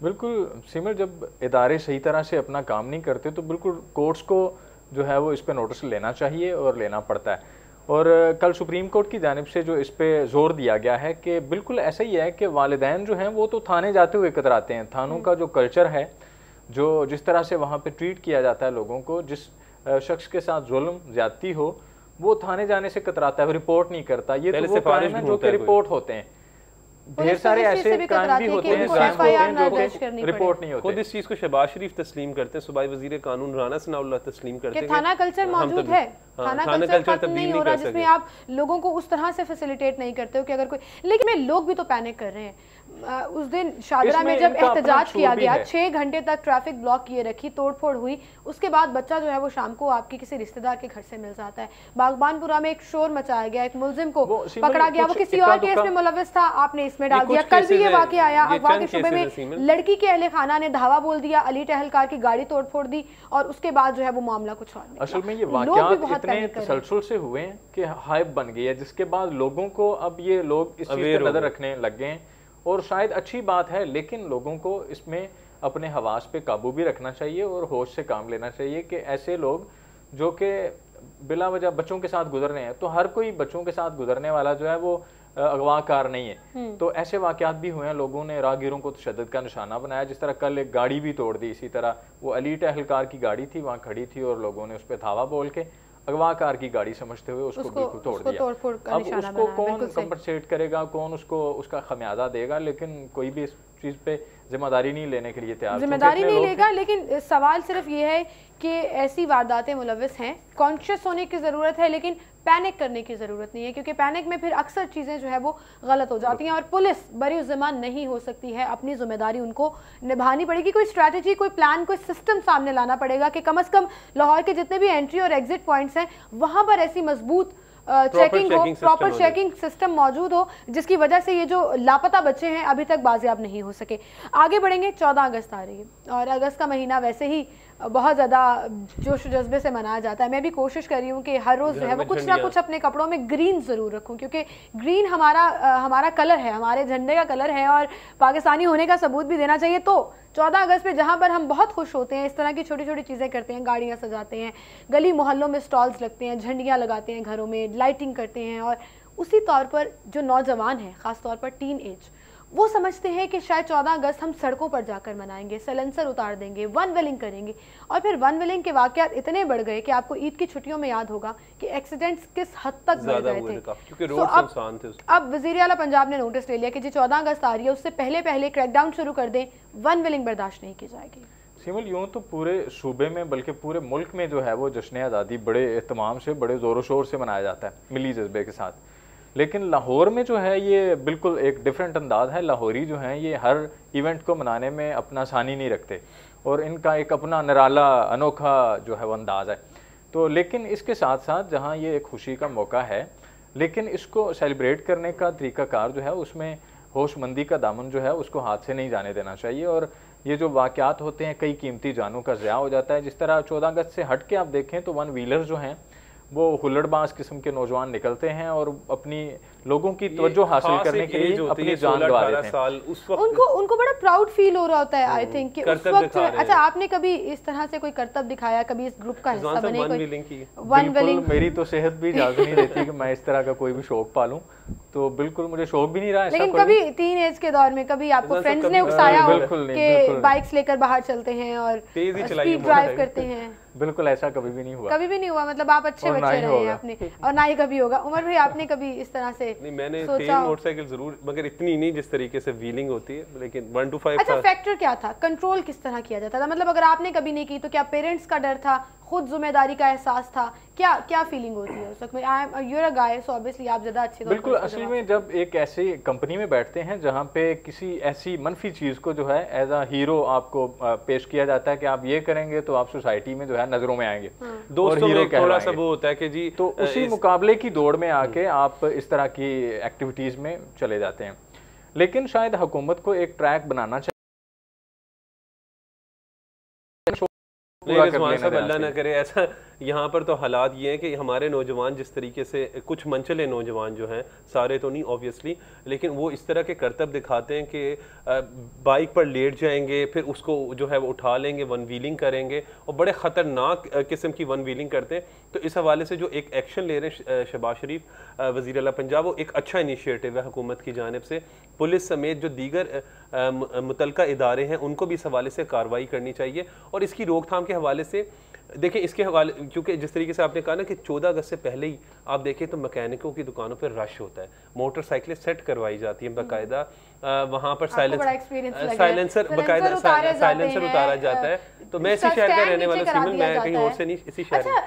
बिल्कुल सिमर, जब इदारे सही तरह से अपना काम नहीं करते तो बिल्कुल कोर्ट्स को जो है वो इस पर नोटिस लेना चाहिए और लेना पड़ता है। और कल सुप्रीम कोर्ट की जानिब से जो इस पे जोर दिया गया है कि बिल्कुल ऐसा ही है कि वालिदैन जो हैं वो तो थाने जाते हुए कतराते हैं। थानों का जो कल्चर है, जो जिस तरह से वहाँ पे ट्रीट किया जाता है लोगों को, जिस शख्स के साथ जुल्म ज्यादती हो वो थाने जाने से कतराता है, रिपोर्ट नहीं करता। ये तो वो क्राइम है जो कि रिपोर्ट होते हैं। ढेर सारे ऐसे क्राइम भी होते हैं जो रिपोर्ट नहीं होते। खुद इस चीज को शहबाज शरीफ तस्लीम करते हैं, सूबाई वजीर कानून राना सनाउल्लाह तस्लीम करते हैं। थाना कल्चर मौजूद है, थाना कल्चर खत्म नहीं हो रहा, जिसमें आप लोगों को उस तरह से फैसिलिटेट नहीं करते हो कि अगर कोई, लेकिन लोग भी तो पैनिक कर रहे हैं। उस दिन शादरा में जब एहतजाज किया गया, 6 घंटे तक ट्रैफिक ब्लॉक किए रखी, तोड़फोड़ हुई, उसके बाद बच्चा जो है वो शाम को आपके किसी रिश्तेदार के घर से मिल जाता है। बागबानपुरा में एक शोर मचाया गया, एक मुलजिम को पकड़ा गया, वो किसी और केस में मुलव्वस था, आपने इसमें डाल दिया। कल भी ये वाकया आया, अगवा के शुबे में लड़की के अहले खाना ने धावा बोल दिया, अली टहलकार की गाड़ी तोड़फोड़ दी और उसके बाद जो है वो मामला कुछ और। असल में ये वाकयात इतने तसलसल से हुए हैं कि हाइप बन गई है, जिसके बाद लोगों को अब ये लोग इस चीज पर नजर रखने लग गए हैं। और शायद अच्छी बात है, लेकिन लोगों को इसमें अपने हवास पे काबू भी रखना चाहिए और होश से काम लेना चाहिए कि ऐसे लोग जो कि बिला वजह बच्चों के साथ गुजर रहे हैं, तो हर कोई बच्चों के साथ गुजरने वाला जो है वो अगवाकार नहीं है। तो ऐसे वाकयात भी हुए हैं, लोगों ने राहगीरों को तशद्दुद का निशाना बनाया। जिस तरह कल एक गाड़ी भी तोड़ दी, इसी तरह वो अली टहलकार की गाड़ी थी, वहाँ खड़ी थी और लोगों ने उस पर धावा बोल के अगवाकार की गाड़ी समझते हुए उसको बिल्कुल तोड़ दिया। अब उसको कौन कंपनसेट करेगा, कौन उसको उसका खमियाजा देगा, लेकिन कोई भी इस चीज पे जिम्मेदारी नहीं लेने के लिए तैयार, जिम्मेदारी नहीं लेगा। लेकिन सवाल सिर्फ ये है कि ऐसी वारदातें मुलव्वस हैं, कॉन्शियस होने की ज़रूरत है, लेकिन पैनिक करने की ज़रूरत नहीं है, क्योंकि पैनिक में फिर अक्सर चीज़ें जो है वो गलत हो जाती हैं और पुलिस बरी ज़िम्मा नहीं हो सकती है। अपनी जिम्मेदारी उनको निभानी पड़ेगी। कोई स्ट्रैटेजी, कोई प्लान, कोई सिस्टम सामने लाना पड़ेगा कि कम से कम लाहौर के जितने भी एंट्री और एग्जिट पॉइंट्स हैं वहाँ पर ऐसी मजबूत चेकिंग हो, प्रॉपर चेकिंग सिस्टम मौजूद हो, जिसकी वजह से ये जो लापता बच्चे हैं अभी तक बाजियाब नहीं हो सके। आगे बढ़ेंगे, 14 अगस्त आ रही है और अगस्त का महीना वैसे ही बहुत ज़्यादा जोश जज्बे से मनाया जाता है। मैं भी कोशिश कर रही हूँ कि हर रोज़ जो है वो कुछ ना कुछ अपने कपड़ों में ग्रीन ज़रूर रखूँ, क्योंकि ग्रीन हमारा कलर है, हमारे झंडे का कलर है और पाकिस्तानी होने का सबूत भी देना चाहिए। तो 14 अगस्त पे जहाँ पर हम बहुत खुश होते हैं, इस तरह की छोटी छोटी चीज़ें करते हैं, गाड़ियाँ सजाते हैं, गली मोहल्लों में स्टॉल्स लगते हैं, झंडियाँ लगाते हैं, घरों में लाइटिंग करते हैं, और उसी तौर पर जो नौजवान हैं, ख़ास तौर पर टीन एज, वो समझते हैं कि शायद 14 अगस्त हम सड़कों पर जाकर मनाएंगे, सलेंसर उतार देंगे, वन व्हीलिंग करेंगे। और फिर वन व्हीलिंग के वाकयात इतने बढ़ गए कि आपको ईद की छुट्टियों में याद होगा कि एक्सीडेंट्स किस हद तक बढ़ गए थे, क्योंकि रोड सुनसान थे। अब वज़ीर आला पंजाब ने नोटिस ले लिया कि जी 14 अगस्त आ रही है, उससे पहले पहले क्रैकडाउन शुरू कर दें, वन व्हीलिंग बर्दाश्त नहीं की जाएगी। सिमल, यूँ तो पूरे सूबे में बल्कि पूरे मुल्क में जो है वो जश्न आज़ादी बड़े एहतमाम से, बड़े ज़ोरों शोर से मनाया जाता है, मिली जज्बे के साथ। लेकिन लाहौर में जो है ये बिल्कुल एक डिफरेंट अंदाज है। लाहौरी जो हैं ये हर इवेंट को मनाने में अपना आसानी नहीं रखते और इनका एक अपना निराला अनोखा जो है वो अंदाज़ है। तो लेकिन इसके साथ साथ जहाँ ये एक खुशी का मौका है, लेकिन इसको सेलिब्रेट करने का तरीक़ाकार जो है उसमें होशमंदी का दामन जो है उसको हाथ से नहीं जाने देना चाहिए। और ये जो वाक़यात होते हैं, कई कीमती जानों का ज़िया हो जाता है। जिस तरह 14 अगस्त से हट के आप देखें तो वन व्हीलर जो हैं वो हुल्लड़बाज किस्म के नौजवान निकलते हैं और अपनी लोगों की तवज्जो हासिल करने के लिए अपनी जान गंवा देते हैं। उनको बड़ा प्राउड फील हो रहा होता है, आई थिंक, कि उस वक्त। अच्छा, आपने कभी इस तरह से कोई करतब दिखाया, कभी इस ग्रुप का हिस्सा बने? वन व्हीलिंग मेरी तो सेहत भी इजाजत नहीं देती कि मैं इस तरह का कोई भी शौक पालूं। तो बिल्कुल मुझे शौक भी नहीं रहा। लेकिन कभी टीन एज के दौर में कभी आपको फ्रेंड्स ने उकसाया हो कि बाइक्स लेकर बाहर चलते हैं और स्पीड ड्राइव करते हैं? बिल्कुल ऐसा कभी भी नहीं हुआ। कभी भी नहीं हुआ, मतलब आप अच्छे बच्चे रहे हैं अपने, और ना ही कभी होगा। उमर भाई आपने कभी इस तरह से? नहीं, मैंने तेज मोटरसाइकिल जरूर, मगर इतनी नहीं जिस तरीके से व्हीलिंग होती है, लेकिन 1 to 5। अच्छा, फैक्टर क्या था? कंट्रोल किस तरह किया जाता था? मतलब अगर आपने कभी नहीं की तो क्या पेरेंट्स का डर था, खुद जिम्मेदारी का एहसास था, क्या फीलिंग होती है उस वक्त में? You are a guy, so obviously आप ज्यादा अच्छे। बिल्कुल, असल में जब एक ऐसी कंपनी में बैठते हैं जहाँ पे किसी ऐसी मनफी चीज को जो है एज अ हीरो आपको पेश किया जाता है कि आप ये करेंगे तो आप सोसाइटी में जो है नजरों में आएंगे, दोस्तों में थोड़ा सा वो होता है कि जी, तो उसी मुकाबले की दौड़ में आके आप इस तरह की एक्टिविटीज में चले जाते हैं। लेकिन शायद हुकूमत को एक ट्रैक बनाना चाहिए। अल्लाह ना करे ऐसा। यहाँ पर तो हालात ये हैं कि हमारे नौजवान जिस तरीके से, कुछ मनचले नौजवान जो हैं, सारे तो नहीं ऑब्वियसली, लेकिन वो इस तरह के करतब दिखाते हैं कि बाइक पर लेट जाएंगे, फिर उसको जो है वो उठा लेंगे, वन व्हीलिंग करेंगे, और बड़े ख़तरनाक किस्म की वन व्हीलिंग करते हैं। तो इस हवाले से जो एक एक्शन ले रहे हैं शहबाज शरीफ वज़ीर आला पंजाब, वो एक अच्छा इनिशिएटिव है हुकूमत की जानिब से। पुलिस समेत जो दीगर मुतलका इदारे हैं उनको भी इस हवाले से कार्रवाई करनी चाहिए। और इसकी रोकथाम के हवाले से देखिए, इसके हवाले, क्योंकि जिस तरीके से आपने कहा ना कि 14 अगस्त से पहले ही आप देखें तो मैकेनिकों की दुकानों पर रश होता है, मोटरसाइकिलें सेट करवाई जाती हैं बाकायदा, वहाँ पर साइलेंसर बाकायदा साइलेंसर उतारा जाता है। तो मैं इसी शहर का रहने वाला सिमल, मैं कहीं और से नहीं, इसी शहर। अच्छा,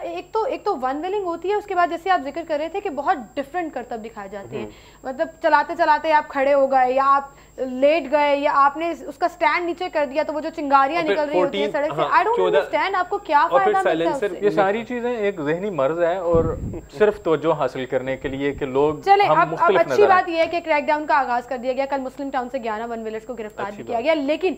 एक तो वन व्हीलिंग होती है, उसके बाद जैसे आप जिक्र कर रहे थे कि बहुत डिफरेंट करतब दिखाए जाते हैं, मतलब चलाते चलाते आप खड़े हो गए या आप लेट गए या आपने उसका स्टैंड नीचे कर दिया तो वो जो चिंगारियां निकल रही होती है सड़क से, आई डोंट अंडरस्टैंड आपको क्या फायदा मिलता है उससे? ये सारी चीजें एक ज़हनी मर्ज है और सिर्फ तवज्जो हासिल करने के लिए कि लोग चले। अब अच्छी बात यह है कि क्रैकडाउन का आगाज कर दिया गया, कल मुस्लिम टाउन से 11 वन व्हीलर्स को गिरफ्तार भी किया गया, लेकिन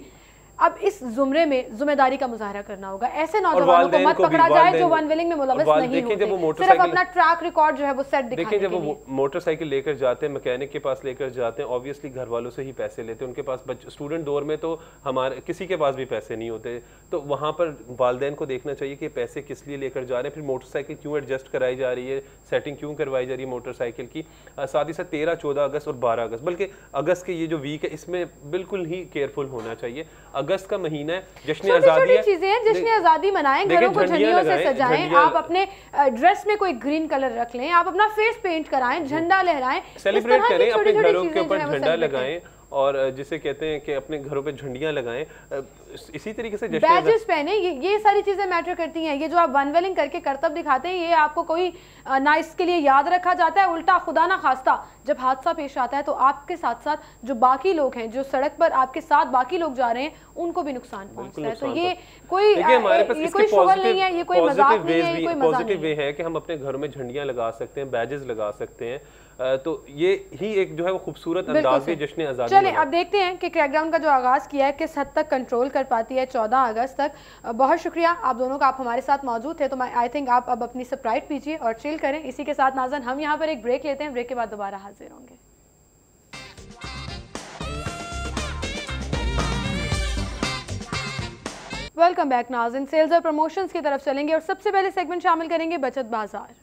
अब इस जुमरे में जिम्मेदारी का मुजाहरा करना होगा। ऐसे नौजवानों को मत पकड़ा जाए जो वन व्हीलिंग में मुलव्वस नहीं होते, सिर्फ अपना ट्रैक रिकॉर्ड जो है वो सेट दिखाने के लिए। देखिए, जब वो मोटरसाइकिल लेकर जाते हैं, मैकेनिक के पास लेकर जाते हैं, ऑब्वियसली घर वालों से ही पैसे लेते हैं, उनके पास स्टूडेंट दौर में तो हमारे किसी के पास भी पैसे नहीं होते, तो वहाँ पर वालिदैन को देखना चाहिए कि पैसे किस लिए लेकर जा रहे हैं, फिर मोटरसाइकिल क्यों एडजस्ट कराई जा रही है, सेटिंग क्यों करवाई जा रही है मोटरसाइकिल की। साथ ही साथ 13, 14 अगस्त और 12 अगस्त, बल्कि अगस्त के ये जो वीक है इसमें बिल्कुल ही केयरफुल होना चाहिए। अगस्त का महीना है, जश्न आजादी है, चीजें हैं, जश्न आजादी मनाएं, घरों को झंडियों से सजाएं, आप अपने ड्रेस में कोई ग्रीन कलर रख लें, आप अपना फेस पेंट कराएं, झंडा लहराएं, सेलिब्रेट करें, अपने घरों के ऊपर झंडा लगाएं और जिसे कहते हैं कि अपने घरों पे झंडियां लगाएं, इसी तरीके से बैजेस पहने, ये सारी चीजें मैटर करती हैं। ये जो आप वन व्हीलिंग करके करतब दिखाते हैं, ये आपको कोई ना इसके लिए याद रखा जाता है, उल्टा खुदा ना खास्ता जब हादसा पेश आता है तो आपके साथ साथ जो बाकी लोग हैं, जो सड़क पर आपके साथ बाकी लोग जा रहे हैं, उनको भी नुकसान पहुंचता है। तो ये कोई शुगल नहीं है, ये कोई मजाक नहीं है, ये कोई पॉजिटिव वे है कि हम अपने घरों में झंडियां लगा सकते हैं, बैजेस लगा सकते हैं, तो ये ही एक जो है वो खूबसूरत अंदाज है जश्न आजादी। चलिए अब देखते हैं कि क्रैकडाउन का जो आगाज किया है किस हद तक कंट्रोल कर पाती है 14 अगस्त तक। बहुत शुक्रिया आप दोनों का, आप हमारे साथ मौजूद थे, तो आई थिंक आप अब अपनी स्प्राइट पीजिए और चिल करें। इसी के साथ नाज़रीन हम यहाँ पर एक ब्रेक लेते हैं, ब्रेक के बाद दोबारा हाजिर होंगे। वेलकम बैक नाज़रीन, सेल्स और प्रमोशंस की तरफ चलेंगे और सबसे पहले सेगमेंट शामिल करेंगे बचत बाजार।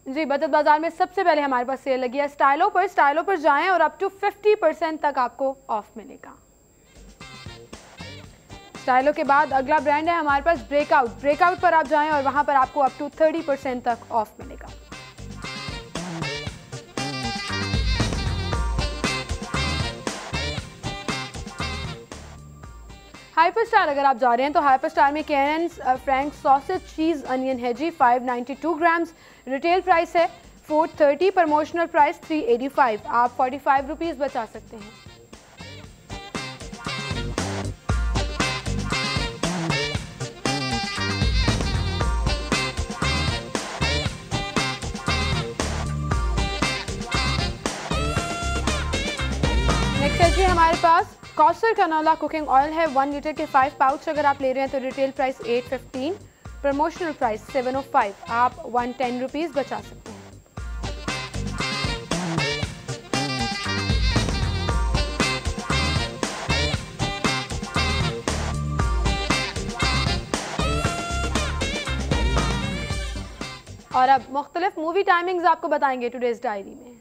जी, बचत बाजार में सबसे पहले हमारे पास सेल लगी है स्टाइलो पर जाएं और अप टू 50% तक आपको ऑफ मिलेगा। स्टाइलो के बाद अगला ब्रांड है हमारे पास ब्रेकआउट पर आप जाएं और वहां पर आपको अप टू 30% तक ऑफ मिलेगा। हाइपरस्टार अगर आप जा रहे हैं तो हाइपरस्टार में कैनन्स फ्रैंक सॉसेज चीज अनियन है जी 592 ग्राम्स, रिटेल प्राइस है 430, प्रमोशनल प्राइस 385, आप 45 रुपीज़ बचा सकते हैं। नेक्स्ट है जी हमारे पास कॉसर कनोला कुकिंग ऑयल है, 1 लीटर के 5 पाउच अगर आप ले रहे हैं तो रिटेल प्राइस 815, प्रमोशनल प्राइस 705, आप 110 रुपीज़ बचा सकते हैं। और अब मुख्तलिफ मूवी टाइमिंग्स आपको बताएंगे टुडेज डायरी में।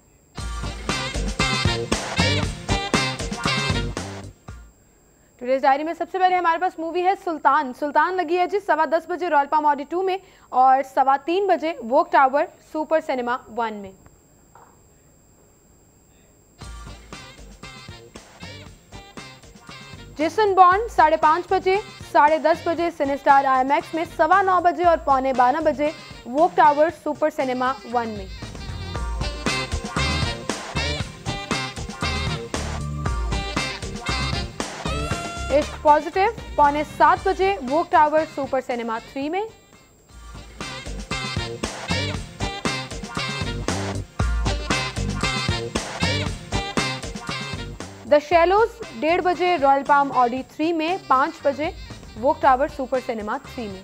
टुडेज डायरी में सबसे पहले हमारे पास मूवी है सुल्तान। सुल्तान लगी है जी 10:15 बजे रॉयल पाम ऑडी 2 में और 3:15 बजे वोक टावर सुपर सिनेमा 1 में। जेसन बॉन्ड 5:30 बजे, 10:30 बजे सिनेस्टार IMAX में, 9:15 बजे और 11:15 बजे वोक टावर सुपर सिनेमा 1 में। इश्क पॉजिटिव 6:45 बजे वोक टावर सुपर सिनेमा 3 में। द शैलोज 1:30 बजे रॉयल पाम ऑडी 3 में, 5 बजे वोक टावर सुपर सिनेमा 3 में।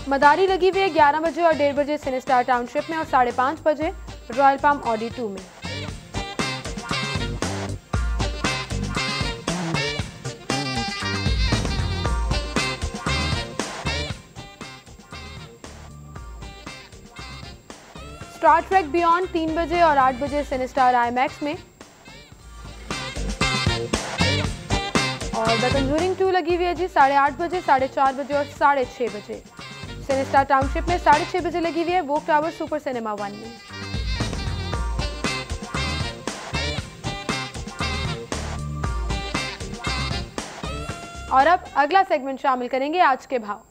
मदारी लगी हुई है 11 बजे और 1:30 बजे सिनेस्टार टाउनशिप में और 5:30 बजे रॉयल पाम ऑडी 2 में। स्टार ट्रेक बियॉन्ड 3 बजे और 8 बजे सिनेस्टार IMAX में और द कंजूरिंग 2 लगी हुई है जी 8:30 बजे, 4:30 बजे और 6:30 बजे। सिनेस्टार टाउनशिप में 6:30 बजे लगी हुई है वोक टावर सुपर सिनेमा 1 में। और अब अगला सेगमेंट शामिल करेंगे आज के भाव।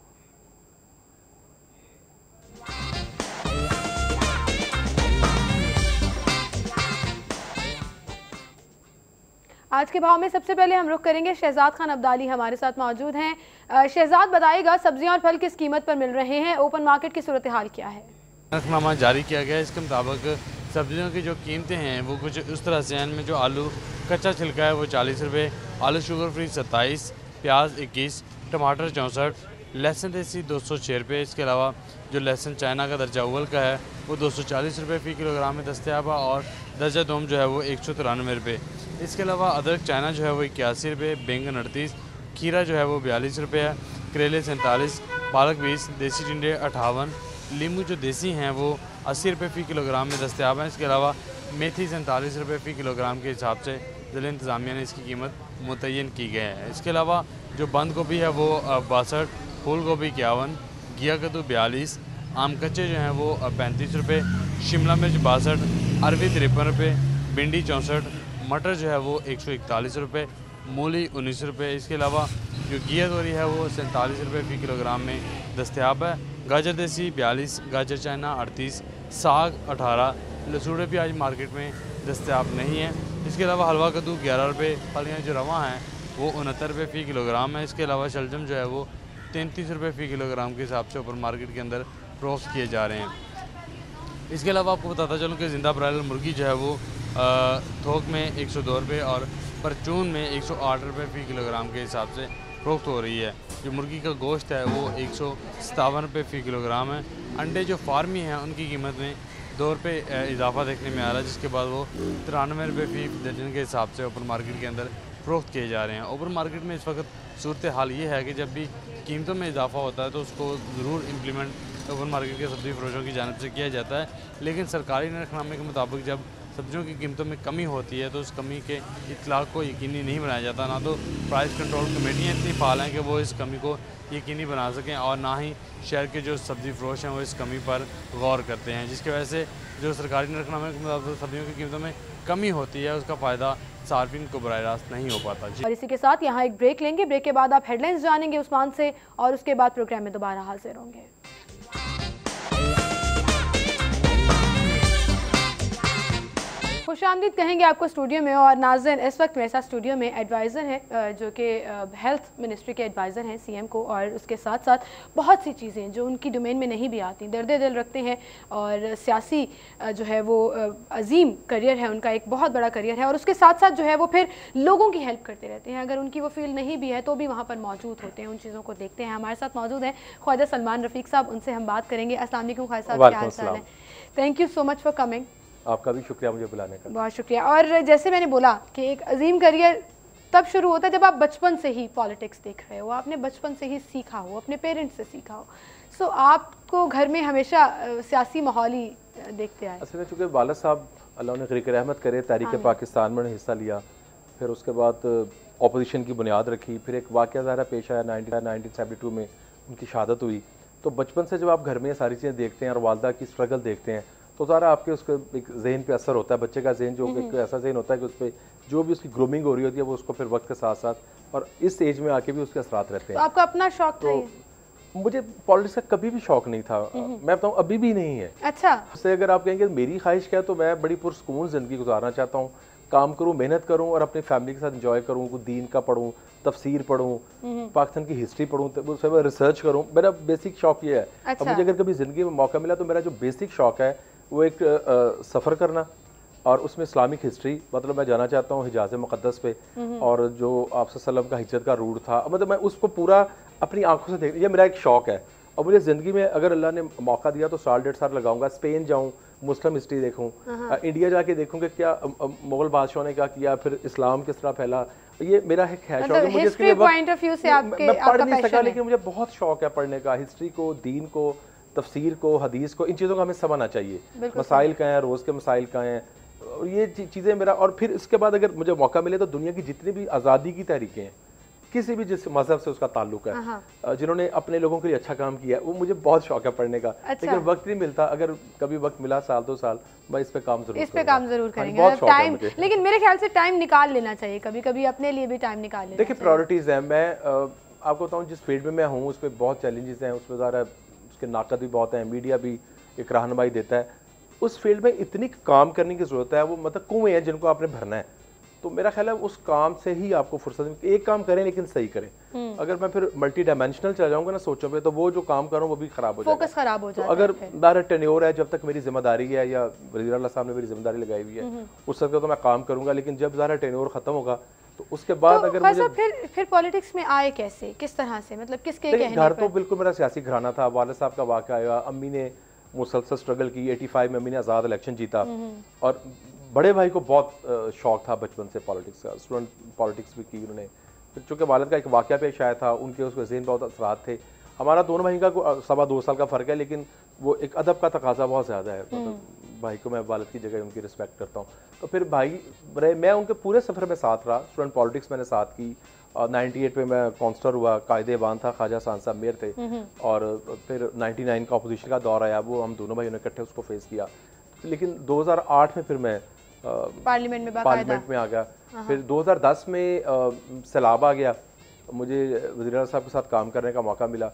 आज के भाव में सबसे पहले हम रुख करेंगे शहजाद खान अब्दाली हमारे साथ मौजूद हैं। शहजाद बताइएगा सब्जियां और फल किस कीमत पर मिल रहे हैं, ओपन मार्केट की सूरत हाल क्या है? नरखनामा जारी किया गया है, इसके मुताबिक सब्जियों की जो कीमतें हैं वो कुछ उस तरह से हैं। इनमें जो आलू कच्चा छिलका है वो 40 रुपये, आलू शुगर फ्री 27, प्याज 21, टमाटर 64, लहसुन देसी 206 रुपये। इसके अलावा जो लहसुन चाइना का दर्जा अव्वल का है वो 240 रुपये फ़ी किलोग्राम में दस्तयाब है और दर्जा दोम जो है वो 193 रुपये। इसके अलावा अदरक चाइना जो है वो 81 रुपये, बैंगन 38, खीरा जो है वो 42 रुपये है, करेले 47, पालक 20, देसी टिंडे 58, लीमू जो देसी हैं वो 80 रुपये फ़ी किलोग्राम में दस्तयाब हैं। इसके अलावा मेथी 47 रुपये फ़ी किलोग्राम के हिसाब से ज़िला इंतज़ामिया ने इसकी कीमत मुतय्यन की गई है। इसके अलावा जो बंद गोभी है वो 62, फूल गोभी 51, घिया कद्दू 42, आम कच्चे जो हैं वो 35 रुपये, शिमला मिर्च 62, अरवी 53 रुपये, भिंडी 64, मटर जो है वो 141 रुपये, मूली 19 रुपये। इसके अलावा जो घिया तोरी है वो 47 रुपये फ़ी किलोग्राम में दस्तयाब है। गाजर देसी 42, गाजर चाइना 38, साग 18, लसूड़े प्याज मार्केट में दस्तयाब नहीं है। इसके अलावा हलवा कद्दू 11 रुपये, फलियाँ जो रवा हैं वो 69 रुपये फ़ी किलोग्राम है। इसके अलावा शलजम जो है वो 33 रुपये फ़ी किलोग्राम के हिसाब से ऊपर मार्केट के अंदर फ़रोख्त किए जा रहे हैं। इसके अलावा आपको बताता चलूँ कि ज़िंदा ब्रायलर मुर्गी जो है वो थोक में 102 रुपये और परचून में 108 रुपये फ़ी किलोग्राम के हिसाब से फ़रोख्त हो रही है। जो मुर्गी का गोश्त है वो 157 रुपये फ़ी किलोग्राम है। अंडे जो फार्मी हैं उनकी कीमत में 2 रुपये इजाफा देखने में आ रहा है, जिसके बाद वो 93 रुपये फ़ी दर्जन के हिसाब से ओपन मार्केट के अंदर फ़रोख्त किए जा रहे हैं। ओपन मार्केट में इस वक्त सूरत हाल ये है कि जब भी कीमतों में इजाफा होता है तो उसको ज़रूर इम्प्लीमेंट ओपन मार्केट के सब्ज़ी फरोशों की जानिब से किया जाता है, लेकिन सरकारी नरखनामे के मुताबिक जब सब्जियों की कीमतों में कमी होती है तो उस कमी के इतलाक़ को यकीनी नहीं बनाया जाता। ना तो प्राइस कंट्रोल कमेटियाँ इतनी फ़ाल हैं कि वो इस कमी को यकीनी बना सकें और ना ही शहर के जो सब्ज़ी फरोश हैं वो इस कमी पर गौर करते हैं, जिसकी वजह से जो सरकारी नरखनामे के मुताबिक सब्जियों की कीमतों में कमी होती है उसका फ़ायदा सार्फिन को बराह रास्त नहीं हो पाता। और इसी के साथ यहाँ एक ब्रेक लेंगे, ब्रेक के बाद आप हेडलाइंस जानेंगे उस्मान से और उसके बाद प्रोग्राम में दोबारा हाजिर होंगे। खुशामदीद कहेंगे आपको स्टूडियो में। और नाज़रीन इस वक्त मेरे साथ स्टूडियो में एडवाइज़र हैं जो कि हेल्थ मिनिस्ट्री के एडवाइज़र हैं सीएम को, और उसके साथ साथ बहुत सी चीज़ें जो उनकी डोमेन में नहीं भी आती, दर्द दिल रखते हैं और सियासी जो है वो अजीम करियर है उनका, एक बहुत बड़ा करियर है, और उसके साथ साथ जो है वो फिर लोगों की हेल्प करते रहते हैं। अगर उनकी वो फील्ड नहीं भी है तो भी वहाँ पर मौजूद होते हैं, उन चीज़ों को देखते हैं। हमारे साथ मौजूद हैं ख्वाजा सलमान रफ़ीक साहब, उनसे हम बात करेंगे। अस्सलाम वालेकुम ख्वाजा साहब, क्या हाल चाल है? Thank you so much for coming. आपका भी शुक्रिया मुझे बुलाने का। बहुत शुक्रिया। और जैसे मैंने बोला कि एक अजीम करियर तब शुरू होता है जब आप बचपन से ही पॉलिटिक्स देख रहे हो, आपने बचपन से ही सीखा हो, अपने पेरेंट्स से सीखा हो। सो आपको घर में हमेशा सियासी माहौल ही देखते आए। असल में चूँकि वालिद साहब अल्लाह ने ग़रीक़ रहमत करे तहरीक पाकिस्तान में हिस्सा लिया, फिर उसके बाद अपोजिशन की बुनियाद रखी, फिर एक वाक़या ज़ाहिर पेश आया 1972 में उनकी शहादत हुई। तो बचपन से जब आप घर में सारी चीज़ें देखते हैं और वालदा की स्ट्रगल देखते हैं तो सारा आपके उसके एक जहन पे असर होता है। बच्चे का जहन जो एक ऐसा जहन होता है कि उस पर जो भी उसकी ग्रूमिंग हो रही होती है वो उसको फिर वक्त के साथ साथ और इस एज में आके भी उसके असरात रहते हैं। तो आपका अपना शौक था ये? मुझे पॉलिटिक्स का कभी भी शौक नहीं था, मैं बताऊँ अभी भी नहीं है। अच्छा। उससे अगर आप कहेंगे मेरी ख्वाहिश क्या है तो मैं बड़ी पुरसुकून ज़िंदगी गुजारना चाहता हूँ, काम करूँ, मेहनत करूँ और अपनी फैमिली के साथ इंजॉय करूँ, कुछ दीन का पढ़ूँ, तफसीर पढ़ूँ, पाकिस्तान की हिस्ट्री पढ़ूँ, उससे मैं रिसर्च करूँ। मेरा बेसिक शौक ये है। अच्छा। अब मुझे अगर कभी ज़िंदगी में मौका मिला तो मेरा जो बेसिक शौक है वो एक सफ़र करना और उसमें इस्लामिक हिस्ट्री, मतलब मैं जाना चाहता हूँ हिजाज़ मुक़द्दस पे और जो आप सल्लल्लाहु अलैहि वसल्लम का हिजरत का रूट था, मतलब मैं उसको पूरा अपनी आंखों से देख, ये मेरा एक शौक है। और मुझे ज़िंदगी में अगर अल्लाह ने मौका दिया तो 1.5 साल लगाऊंगा, स्पेन जाऊँ, मुस्लिम हिस्ट्री देखूँ, इंडिया जाके देखूँ कि क्या मुगल बादशाहों ने क्या किया, फिर इस्लाम किस तरह फैला। ये मेरा एक है शौक। मुझे इसके पॉइंट ऑफ व्यू से आपके मैं पढ़ नहीं सका लेकिन मुझे बहुत शौक है पढ़ने का, हिस्ट्री को, दीन को, तफसीर को, हदीस को, इन चीज़ों का हमें समझना चाहिए। मसाइल क्या हैं, रोज़ के मसाइल क्या हैं, और ये चीज़ें मेरा। और फिर इसके बाद अगर मुझे मौका मिले तो दुनिया की जितनी भी आज़ादी की तहरीकें हैं, किसी भी जिस मजहब से उसका ताल्लुक है, जिन्होंने अपने लोगों के लिए अच्छा काम किया, वो मुझे बहुत शौक है पढ़ने का। अच्छा। लेकिन वक्त नहीं मिलता, अगर कभी वक्त मिला 1-2 साल मैं इस पे काम जरूर करेंगे। टाइम, लेकिन मेरे ख्याल से टाइम निकाल लेना चाहिए, कभी कभी अपने लिए भी टाइम निकाल लेना। देखिए प्रायोरिटीज़ हैं। मैं आपको बताऊँ जिस फील्ड में मैं हूँ उस पर बहुत चैलेंजेस हैं, उसमें ज़्यादा उसके नाकद भी बहुत हैं, मीडिया भी एक रहनुमाई देता है। उस फील्ड में इतनी काम करने की ज़रूरत है, वो मतलब कुएँ हैं जिनको आपने भरना है। तो मेरा ख्याल है उस काम से ही आपको फुर्सत, एक काम करें लेकिन सही करें। अगर मैं फिर मल्टी डायमेंशनल चला जाऊंगा ना सोचों पे, तो वो जो काम करूँ वो भी खराब हो जाएगा, फोकस खराब हो जाएगा। तो अगर मेरा टेन्योर है, जब तक मेरी जिम्मेदारी है या वज़ीर आला साहब ने मेरी जिम्मेदारी लगाई हुई है उस वक्त तो मैं काम करूंगा, लेकिन जब ज़रा टेन्योर खत्म होगा तो उसके बाद तो अगर मुझे फिर पॉलिटिक्स में आए कैसे, किस तरह से, मतलब किसके कहने पर? घर तो बिल्कुल मेरा सियासी घराना था। वालिद साहब का वाक़या आया, अम्मी ने मुसलसल स्ट्रगल की, 85 में अम्मी ने आज़ाद इलेक्शन जीता और बड़े भाई को बहुत शौक था बचपन से पॉलिटिक्स का, स्टूडेंट पॉलिटिक्स भी की उन्होंने। फिर चूँकि वालिद का एक वाक़या पेश आया था, उनके उसके ज़हन बहुत असरात थे। हमारा दोनों भाई का 2.25 साल का फ़र्क है, लेकिन वो एक अदब का तकाजा बहुत ज़्यादा है। मतलब भाई को मैं वालिद की जगह उनकी रिस्पेक्ट करता हूँ। तो फिर भाई रहे, मैं उनके पूरे सफ़र में साथ रहा, स्टूडेंट पॉलिटिक्स मैंने साथ की। 98 में मैं काउंसलर हुआ, कायदे बान था, ख्वाजा खान साहब मेयर थे। और फिर 99 का अपोजिशन का दौर आया, वो हम दोनों भाइयों ने इकट्ठे उसको फेस किया। लेकिन 2008 में फिर मैं पार्लियामेंट में आ गया। फिर 2010 में सैलाब आ गया, मुझे वज़ीर आला साहब के साथ काम करने का मौका मिला।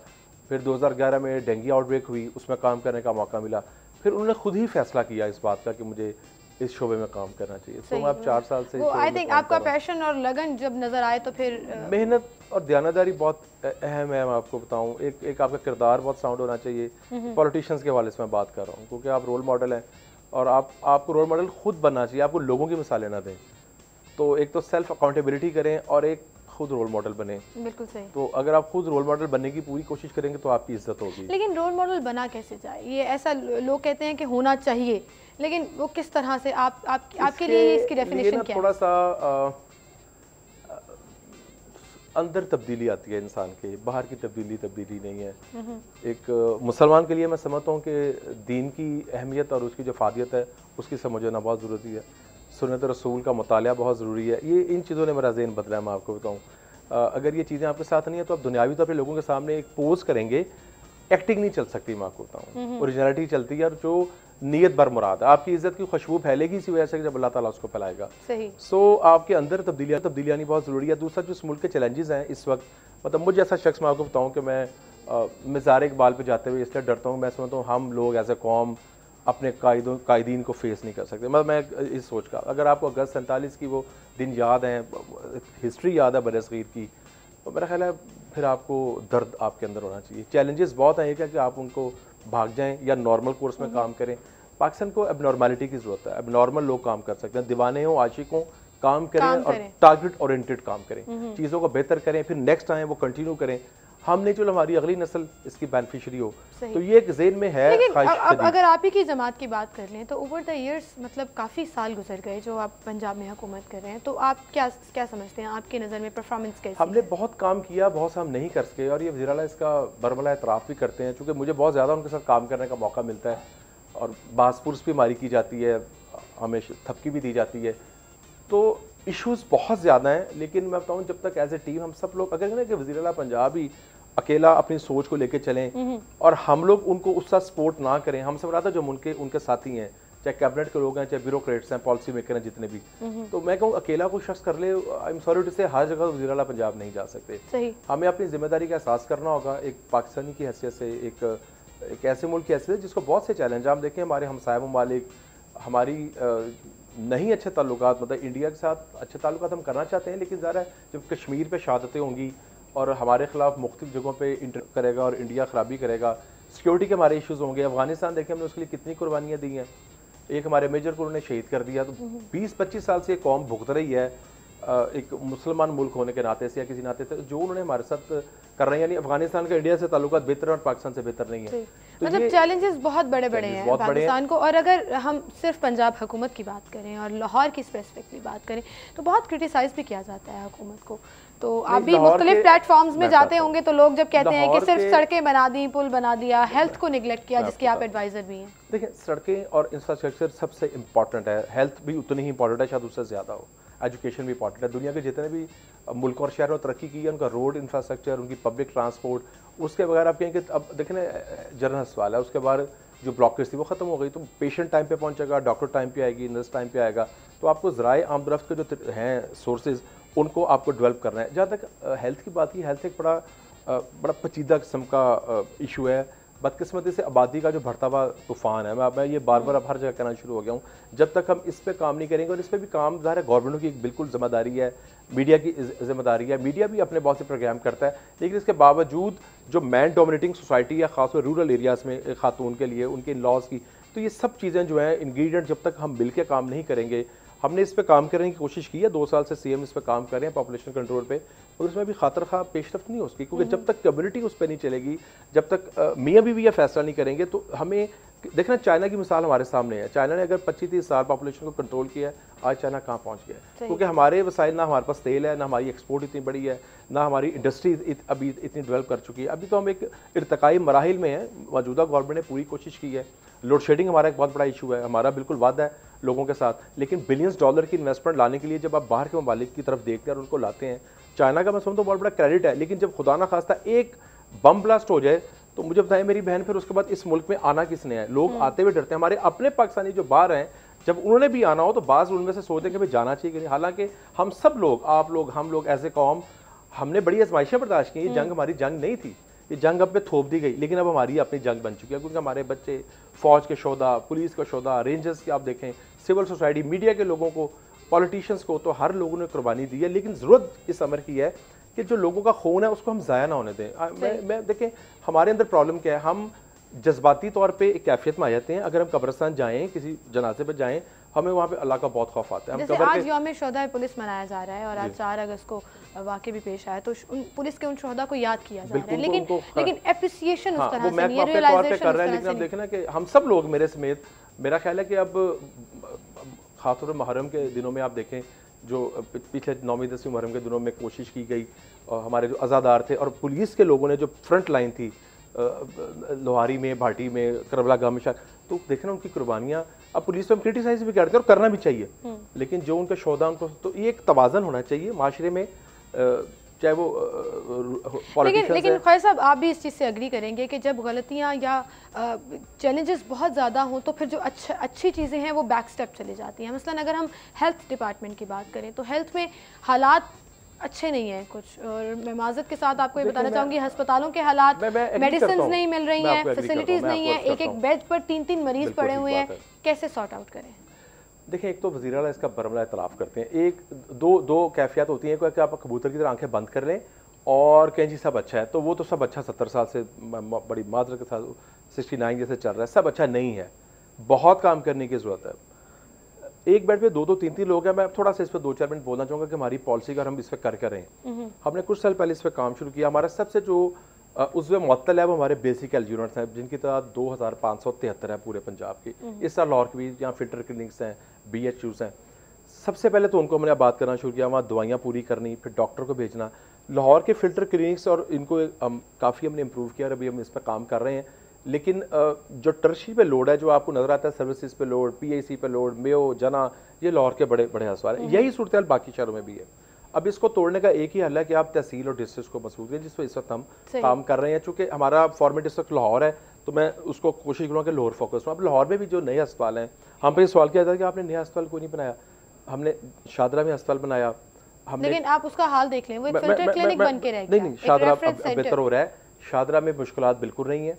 फिर 2011 में डेंगू आउटब्रेक हुई, उसमें काम करने का मौका मिला। फिर उन्होंने खुद ही फैसला किया इस बात का कि मुझे इस शोबे में काम करना चाहिए। तो अब 4 साल से आई थिंक आपका पैशन और लगन जब नजर आए तो फिर मेहनत और दयानतदारी बहुत अहम है। मैं आपको बताऊं, एक आपका किरदार बहुत साउंड होना चाहिए। पॉलिटिशियंस के हवाले से मैं बात कर रहा हूँ, क्योंकि आप रोल मॉडल हैं और आपको रोल मॉडल खुद बनना चाहिए, आपको लोगों की मिसालें ना दें। तो एक तो सेल्फ अकाउंटेबिलिटी करें और एक खुद रोल मॉडल बने। बिल्कुल सही। तो अगर आप खुद रोल मॉडल बनने की पूरी कोशिश करेंगे तो आपकी इज्जत होगी। लेकिन रोल मॉडल बना कैसे जाए, ये ऐसा लोग कहते हैं कि होना चाहिए, लेकिन वो किस तरह से आपके लिए इसकी डेफिनेशन क्या है? थोड़ा सा अंदर तब्दीली आती है इंसान के, बाहर की तब्दीली नहीं है। एक मुसलमान के लिए मैं समझता हूँ कि दीन की अहमियत और उसकी जो फादियत है उसकी समझना बहुत ज़रूरी है। सुन्नत रसूल का मुताला बहुत ज़रूरी है। ये इन चीज़ों ने मेरा ज़हन बदला है। मैं आपको बताऊँ, अगर ये चीज़ें आपके साथ नहीं है तो आप दुनियावी तौर पे लोगों के सामने एक पोज करेंगे, एक्टिंग नहीं चल सकती। मैं आपको बताऊँ, ओरिजिनलिटी चलती है और जो नीयत बरमुराद है, आपकी इज्जत की खुशबू फैलेगी इसी वजह से जब अल्लाह ताला उसको फैलाएगा। सही। सो आपके अंदर तब्दीली आनी बहुत ज़रूरी है। दूसरा जो इस मुल्क के चैलेंजेस हैं इस वक्त, मतलब मुझे ऐसा शख्स, मैं आपको बताऊँ कि मैं मज़ार इकबाल पे जाते हुए इसलिए डरता हूँ, मैं समझता हूँ हम लोग एज ए कौम अपने कायदीन को फेस नहीं कर सकते। मतलब मैं इस सोच का, अगर आपको अगस्त 47 की वो दिन याद है, हिस्ट्री याद है बरसगीर की, तो मेरा ख्याल है फिर आपको दर्द आपके अंदर होना चाहिए। चैलेंजेस बहुत हैं, एक है कि आप उनको भाग जाएं या नॉर्मल कोर्स में काम करें। पाकिस्तान को एबनॉर्मलिटी की ज़रूरत है, एबनॉर्मल लोग काम कर सकते हैं, दीवाने हो, आशिक हो, काम करें और टारगेट ओरिएंटेड काम करें, चीज़ों को बेहतर करें, फिर नेक्स्ट आए वो कंटिन्यू करें। हमने जो हमारी अगली नस्ल इसकी बेनिफिशियरी हो, तो ये एक ज़हन में है। लेकिन अब अगर आप ही की जमात की बात कर लें तो ओवर द ईयर्स मतलब काफ़ी साल गुजर गए जो आप पंजाब में हुकूमत कर रहे हैं, तो आप क्या समझते हैं, आपकी नज़र में परफॉर्मेंस कैसी हमने है? बहुत काम किया, बहुत से हम नहीं कर सके, और ये वज़ीर आला इसका बरमला एतराफ़ भी करते हैं, चूँकि मुझे बहुत ज़्यादा उनके साथ काम करने का मौका मिलता है और बासपुरस भी हमारी की जाती है, हमें थपकी भी दी जाती है, तो इश्यूज़ बहुत ज़्यादा हैं। लेकिन मैं बताऊँ, जब तक एज ए टीम हम सब लोग अगर ना कि वज़ीर आला पंजाब ही अकेला अपनी सोच को लेके चलें और हम लोग उनको उसका सपोर्ट ना करें, हम सब रहा जो उनके साथी हैं, चाहे कैबिनेट के लोग हैं, चाहे ब्यूरोक्रेट्स हैं, पॉलिसी मेकर हैं, जितने भी, तो मैं कहूँ अकेला कोई शख्स कर ले, आई एम सॉरी टू से, हर जगह वज़ीर आला पंजाब नहीं जा सकते। सही। हमें अपनी जिम्मेदारी का एहसास करना होगा, एक पाकिस्तानी की हैसियत से, एक ऐसे मुल्क की हैसियत जिसको बहुत से चैलेंज, हम देखें हमारे हमसाया ममालिक, हमारी नहीं अच्छे ताल्लुकात, मतलब इंडिया के साथ अच्छे ताल्लुकात हम करना चाहते हैं, लेकिन ज़रा जब कश्मीर पे शहादतें होंगी और हमारे खिलाफ मुख्तलिफ जगहों पे इंटर करेगा और इंडिया खराबी करेगा, सिक्योरिटी के हमारे इश्यूज़ होंगे। अफगानिस्तान देखें हमने उसके लिए कितनी कुर्बानियाँ दी हैं, एक हमारे मेजर को उन्होंने शहीद कर दिया, तो 20-25 साल से कौम भुगत रही है एक मुसलमान मुल्क होने के नाते से या किसी नाते से, जो उन्होंने हमारे साथ कर रहे हैं। यानी अफगानिस्तान का इंडिया से ताल्लुकात बेहतर है और पाकिस्तान से बेहतर नहीं है, तो मतलब चैलेंजेस बहुत बड़े बड़े हैं पाकिस्तान को। और अगर हम सिर्फ पंजाब हुकूमत की बात करें और लाहौर की स्पेसिफिकली बात करें तो बहुत क्रिटिसाइज भी किया जाता है हुकूमत को, तो आप भी मुख्तलिफ प्लेटफॉर्म्स में जाते होंगे, तो लोग जब कहते हैं कि सिर्फ सड़कें बना दी, पुल बना दिया, हेल्थ को निगलेक्ट किया, जिसके आप एडवाइजर भी हैं। देखिए, सड़कें और इंफ्रास्ट्रक्चर सबसे इंपॉर्टेंट है, हेल्थ भी उतनी ही इंपॉर्टेंट है, शायद उससे ज़्यादा हो, एजुकेशन भी इंपॉर्टेंट है। दुनिया के जितने भी मुल्क और शहरों तरक्की की है, उनका रोड इंफ्रास्ट्रक्चर, उनकी पब्लिक ट्रांसपोर्ट, उसके बगैर आप कहें कि अब देखें ना, जनरल अस्पताल है, उसके बाद जो ब्लॉकेज थी वो ख़त्म हो गई, तो पेशेंट टाइम पे पहुंचेगा, डॉक्टर टाइम पे आएगी, नर्स टाइम पे आएगा, तो आपको ज़राए आमदरफ्त के जो हैं सोर्सेज, उनको आपको डेवलप करना है। जहाँ तक हेल्थ की बात की, हेल्थ एक बड़ा पेचीदा किस्म का इशू है। बदकिस्मती से आबादी का जो बढ़ता हुआ तूफान है, मैं ये बार बार अब हर जगह कहना शुरू हो गया हूँ, जब तक हम इस पे काम नहीं करेंगे, और इस पे भी काम ज़ाहिर है गवर्नमेंट की एक बिल्कुल जिम्मेदारी है, मीडिया की जिम्मेदारी है, मीडिया भी अपने बहुत से प्रोग्राम करता है, लेकिन इसके बावजूद जो मैन डोमिनेटिंग सोसाइटी है, खासतौर रूरल एरियाज़ में खातून के लिए उनके लॉज की, तो ये सब चीज़ें जो हैं इंग्रेडिएंट, जब तक हम मिल के काम नहीं करेंगे, हमने इस पे काम करने की कोशिश की है, 2 साल से सीएम इस पे काम कर रहे हैं पॉपुलेशन कंट्रोल पे, और उसमें भी खातर खा पेशरफ्त नहीं हो सकी, क्योंकि जब तक कम्युनिटी उस पर नहीं चलेगी, जब तक मियाँ बीवी यह फैसला नहीं करेंगे, तो हमें देखना, चाइना की मिसाल हमारे सामने है। चाइना ने अगर 25-30 साल पॉपुलेशन को कंट्रोल किया, आज चाइना कहाँ पहुँच गया, क्योंकि हमारे वसाइल, ना हमारे पास तेल है, ना हमारी एक्सपोर्ट इतनी बड़ी है, ना हमारी इंडस्ट्री अभी इतनी डेवलप कर चुकी है। अभी तो हम एक इर्तकाई मराहिल में हैं। मौजूदा गवर्नमेंट ने पूरी कोशिश की है, लोड शेडिंग हमारा एक बहुत बड़ा इशू है, हमारा बिल्कुल वादा है लोगों के साथ, लेकिन बिलियंस डॉलर की इन्वेस्टमेंट लाने के लिए जब आप बाहर के ममालिक की तरफ देखते हैं और उनको लाते हैं, चाइना का मैं समझता हूँ बहुत बड़ा क्रेडिट है, लेकिन जब खुदा ना खास्ता एक बम ब्लास्ट हो जाए, तो मुझे बताएं मेरी बहन, फिर उसके बाद इस मुल्क में आना किसने है? लोग आते हुए डरते हैं। हमारे अपने पाकिस्तानी जो बाहर हैं, जब उन्होंने भी आना हो तो बाज़ उनमें से सोचते हैं कि भाई जाना चाहिए कि नहीं। हालांकि हम सब लोग, आप लोग, हम लोग एज ए कौम, हमने बड़ी आजमाइशें बर्दाश्त की। ये जंग हमारी जंग नहीं थी, ये जंग अब पे थोप दी गई, लेकिन अब हमारी अपनी जंग बन चुकी है, क्योंकि हमारे बच्चे फौज के शोधा, पुलिस का शोधा, रेंजर्स के आप देखें, सिविल सोसाइटी, मीडिया के लोगों को, पॉलिटिशियंस को, तो हर लोगों ने कुर्बानी दी है। लेकिन ज़रूरत इस अमर की है कि जो लोगों का खून है उसको हम ज़ाया ना होने दें। मैं देखें हमारे अंदर प्रॉब्लम क्या है, हम जज्बाती तौर पे एक कैफियत में आ जाते हैं। अगर हम कब्रिस्तान जाएं, किसी जनाजे पर जाएं, हमें वहाँ पे अल्लाह का बहुत खौफ आता है। जैसे आज यौम शोहदा पुलिस मनाया जा रहा है और आज 4 अगस्त को वाक़ई भी पेश आया, तो पुलिस के उन शोहदा को याद किया जा रहा है, लेकिन एप्रिसिएशन उस तरह से नहीं है, रियलाइजेशन कर रहा है। लेकिन अब देखना कि हम सब लोग, मेरे समेत, मेरा ख्याल है कि अब खासतौर मुहर्रम के दिनों में आप देखें, जो पिछले 9वीं-10वीं मुहर्रम के दिनों में कोशिश की गई, और हमारे जो अज़ादार थे और पुलिस के लोगों ने जो फ्रंट लाइन थी, लोहारी में, भाटी में, करबला गाह में, तो देखना उनकी कुर्बानियाँ, अब पुलिस में क्रिटिसाइज भी करते हैं और करना भी चाहिए, लेकिन जो उनके शोधा, उनको, तो ये एक तवाज़न होना चाहिए माशरे में, चाहे वो लेकिन खैर साहब, आप भी इस चीज़ से अग्री करेंगे कि जब गलतियाँ या चैलेंजेस बहुत ज़्यादा हों तो फिर जो अच्छी चीज़ें हैं वो बैक स्टेप चली जाती हैं। मसलन अगर हम हेल्थ डिपार्टमेंट की बात करें तो हेल्थ में हालात अच्छे नहीं है कुछ, और मैं माजरत के साथ आपको ये बताना चाहूँगी, अस्पतालों के हालात, मेडिसिन नहीं मिल रही हैं, फैसिलिटीज़ नहीं है, एक बेड पर 3-3 मरीज पड़े हुए हैं, कैसे सॉर्ट आउट करें? देखें, एक तो वज़ीर आला इसका बरमला इतलाफ़ करते हैं, एक दो कैफियत होती हैं कि आप कबूतर की तरह आंखें बंद कर लें और कहें जी सब अच्छा है, तो वो तो सब अच्छा 70 साल से बड़ी माजरत के साथ 69 जैसे चल रहा है, सब अच्छा नहीं है, बहुत काम करने की ज़रूरत है। एक बेड पे 2-3 लोग हैं। मैं थोड़ा सा इस पर 2-4 मिनट बोलना चाहूँगा कि हमारी पॉलिसी का हम इस पर कर रहे हैं। हमने कुछ साल पहले इस पर काम शुरू किया। हमारा सबसे जो उसमें मुअत्तल है वो हमारे बेसिक हेल्थ यूनिट्स हैं जिनकी तादाद 2573 है पूरे पंजाब की। इस तरह लाहौर की भी यहाँ फिल्टर क्लिनिक्स हैं, BHUs हैं। सबसे पहले तो उनको मैंने बात करना शुरू किया, वहाँ दवाइयाँ पूरी करनी, फिर डॉक्टर को भेजना। लाहौर के फिल्टर क्लिनिक्स और इनको काफ़ी हमने इम्प्रूव किया और अभी हम इस पर काम कर रहे हैं। लेकिन जो टर्शी पे लोड है, जो आपको नजर आता है सर्विसेज पे लोड, PIC पे लोड, मेयो, जना, ये लाहौर के बड़े बड़े अस्पताल हैं। यही सूरत हाल बाकी शहरों में भी है। अब इसको तोड़ने का एक ही हल है कि आप तहसील और डिस्ट्रिक्ट को मसूद करें, जिस पर इस वक्त हम काम कर रहे हैं। चूंकि हमारा फॉर्मेट इस वक्त लाहौर है तो मैं उसको कोशिश करूँगा कि लाहौर फोकस हूँ। अब लाहौर में भी जो नए अस्पताल हैं, हम पे सवाल किया जाता है कि आपने नया अस्पताल क्यों नहीं बनाया। हमने शादरा में अस्पताल बनाया, हमने, लेकिन आप उसका हाल देख लें, वो एक फिल्टर क्लिनिक बन के रह गया। नहीं, शादरा बेहतर हो रहा है। शादरा में मुश्किलात बिल्कुल नहीं है।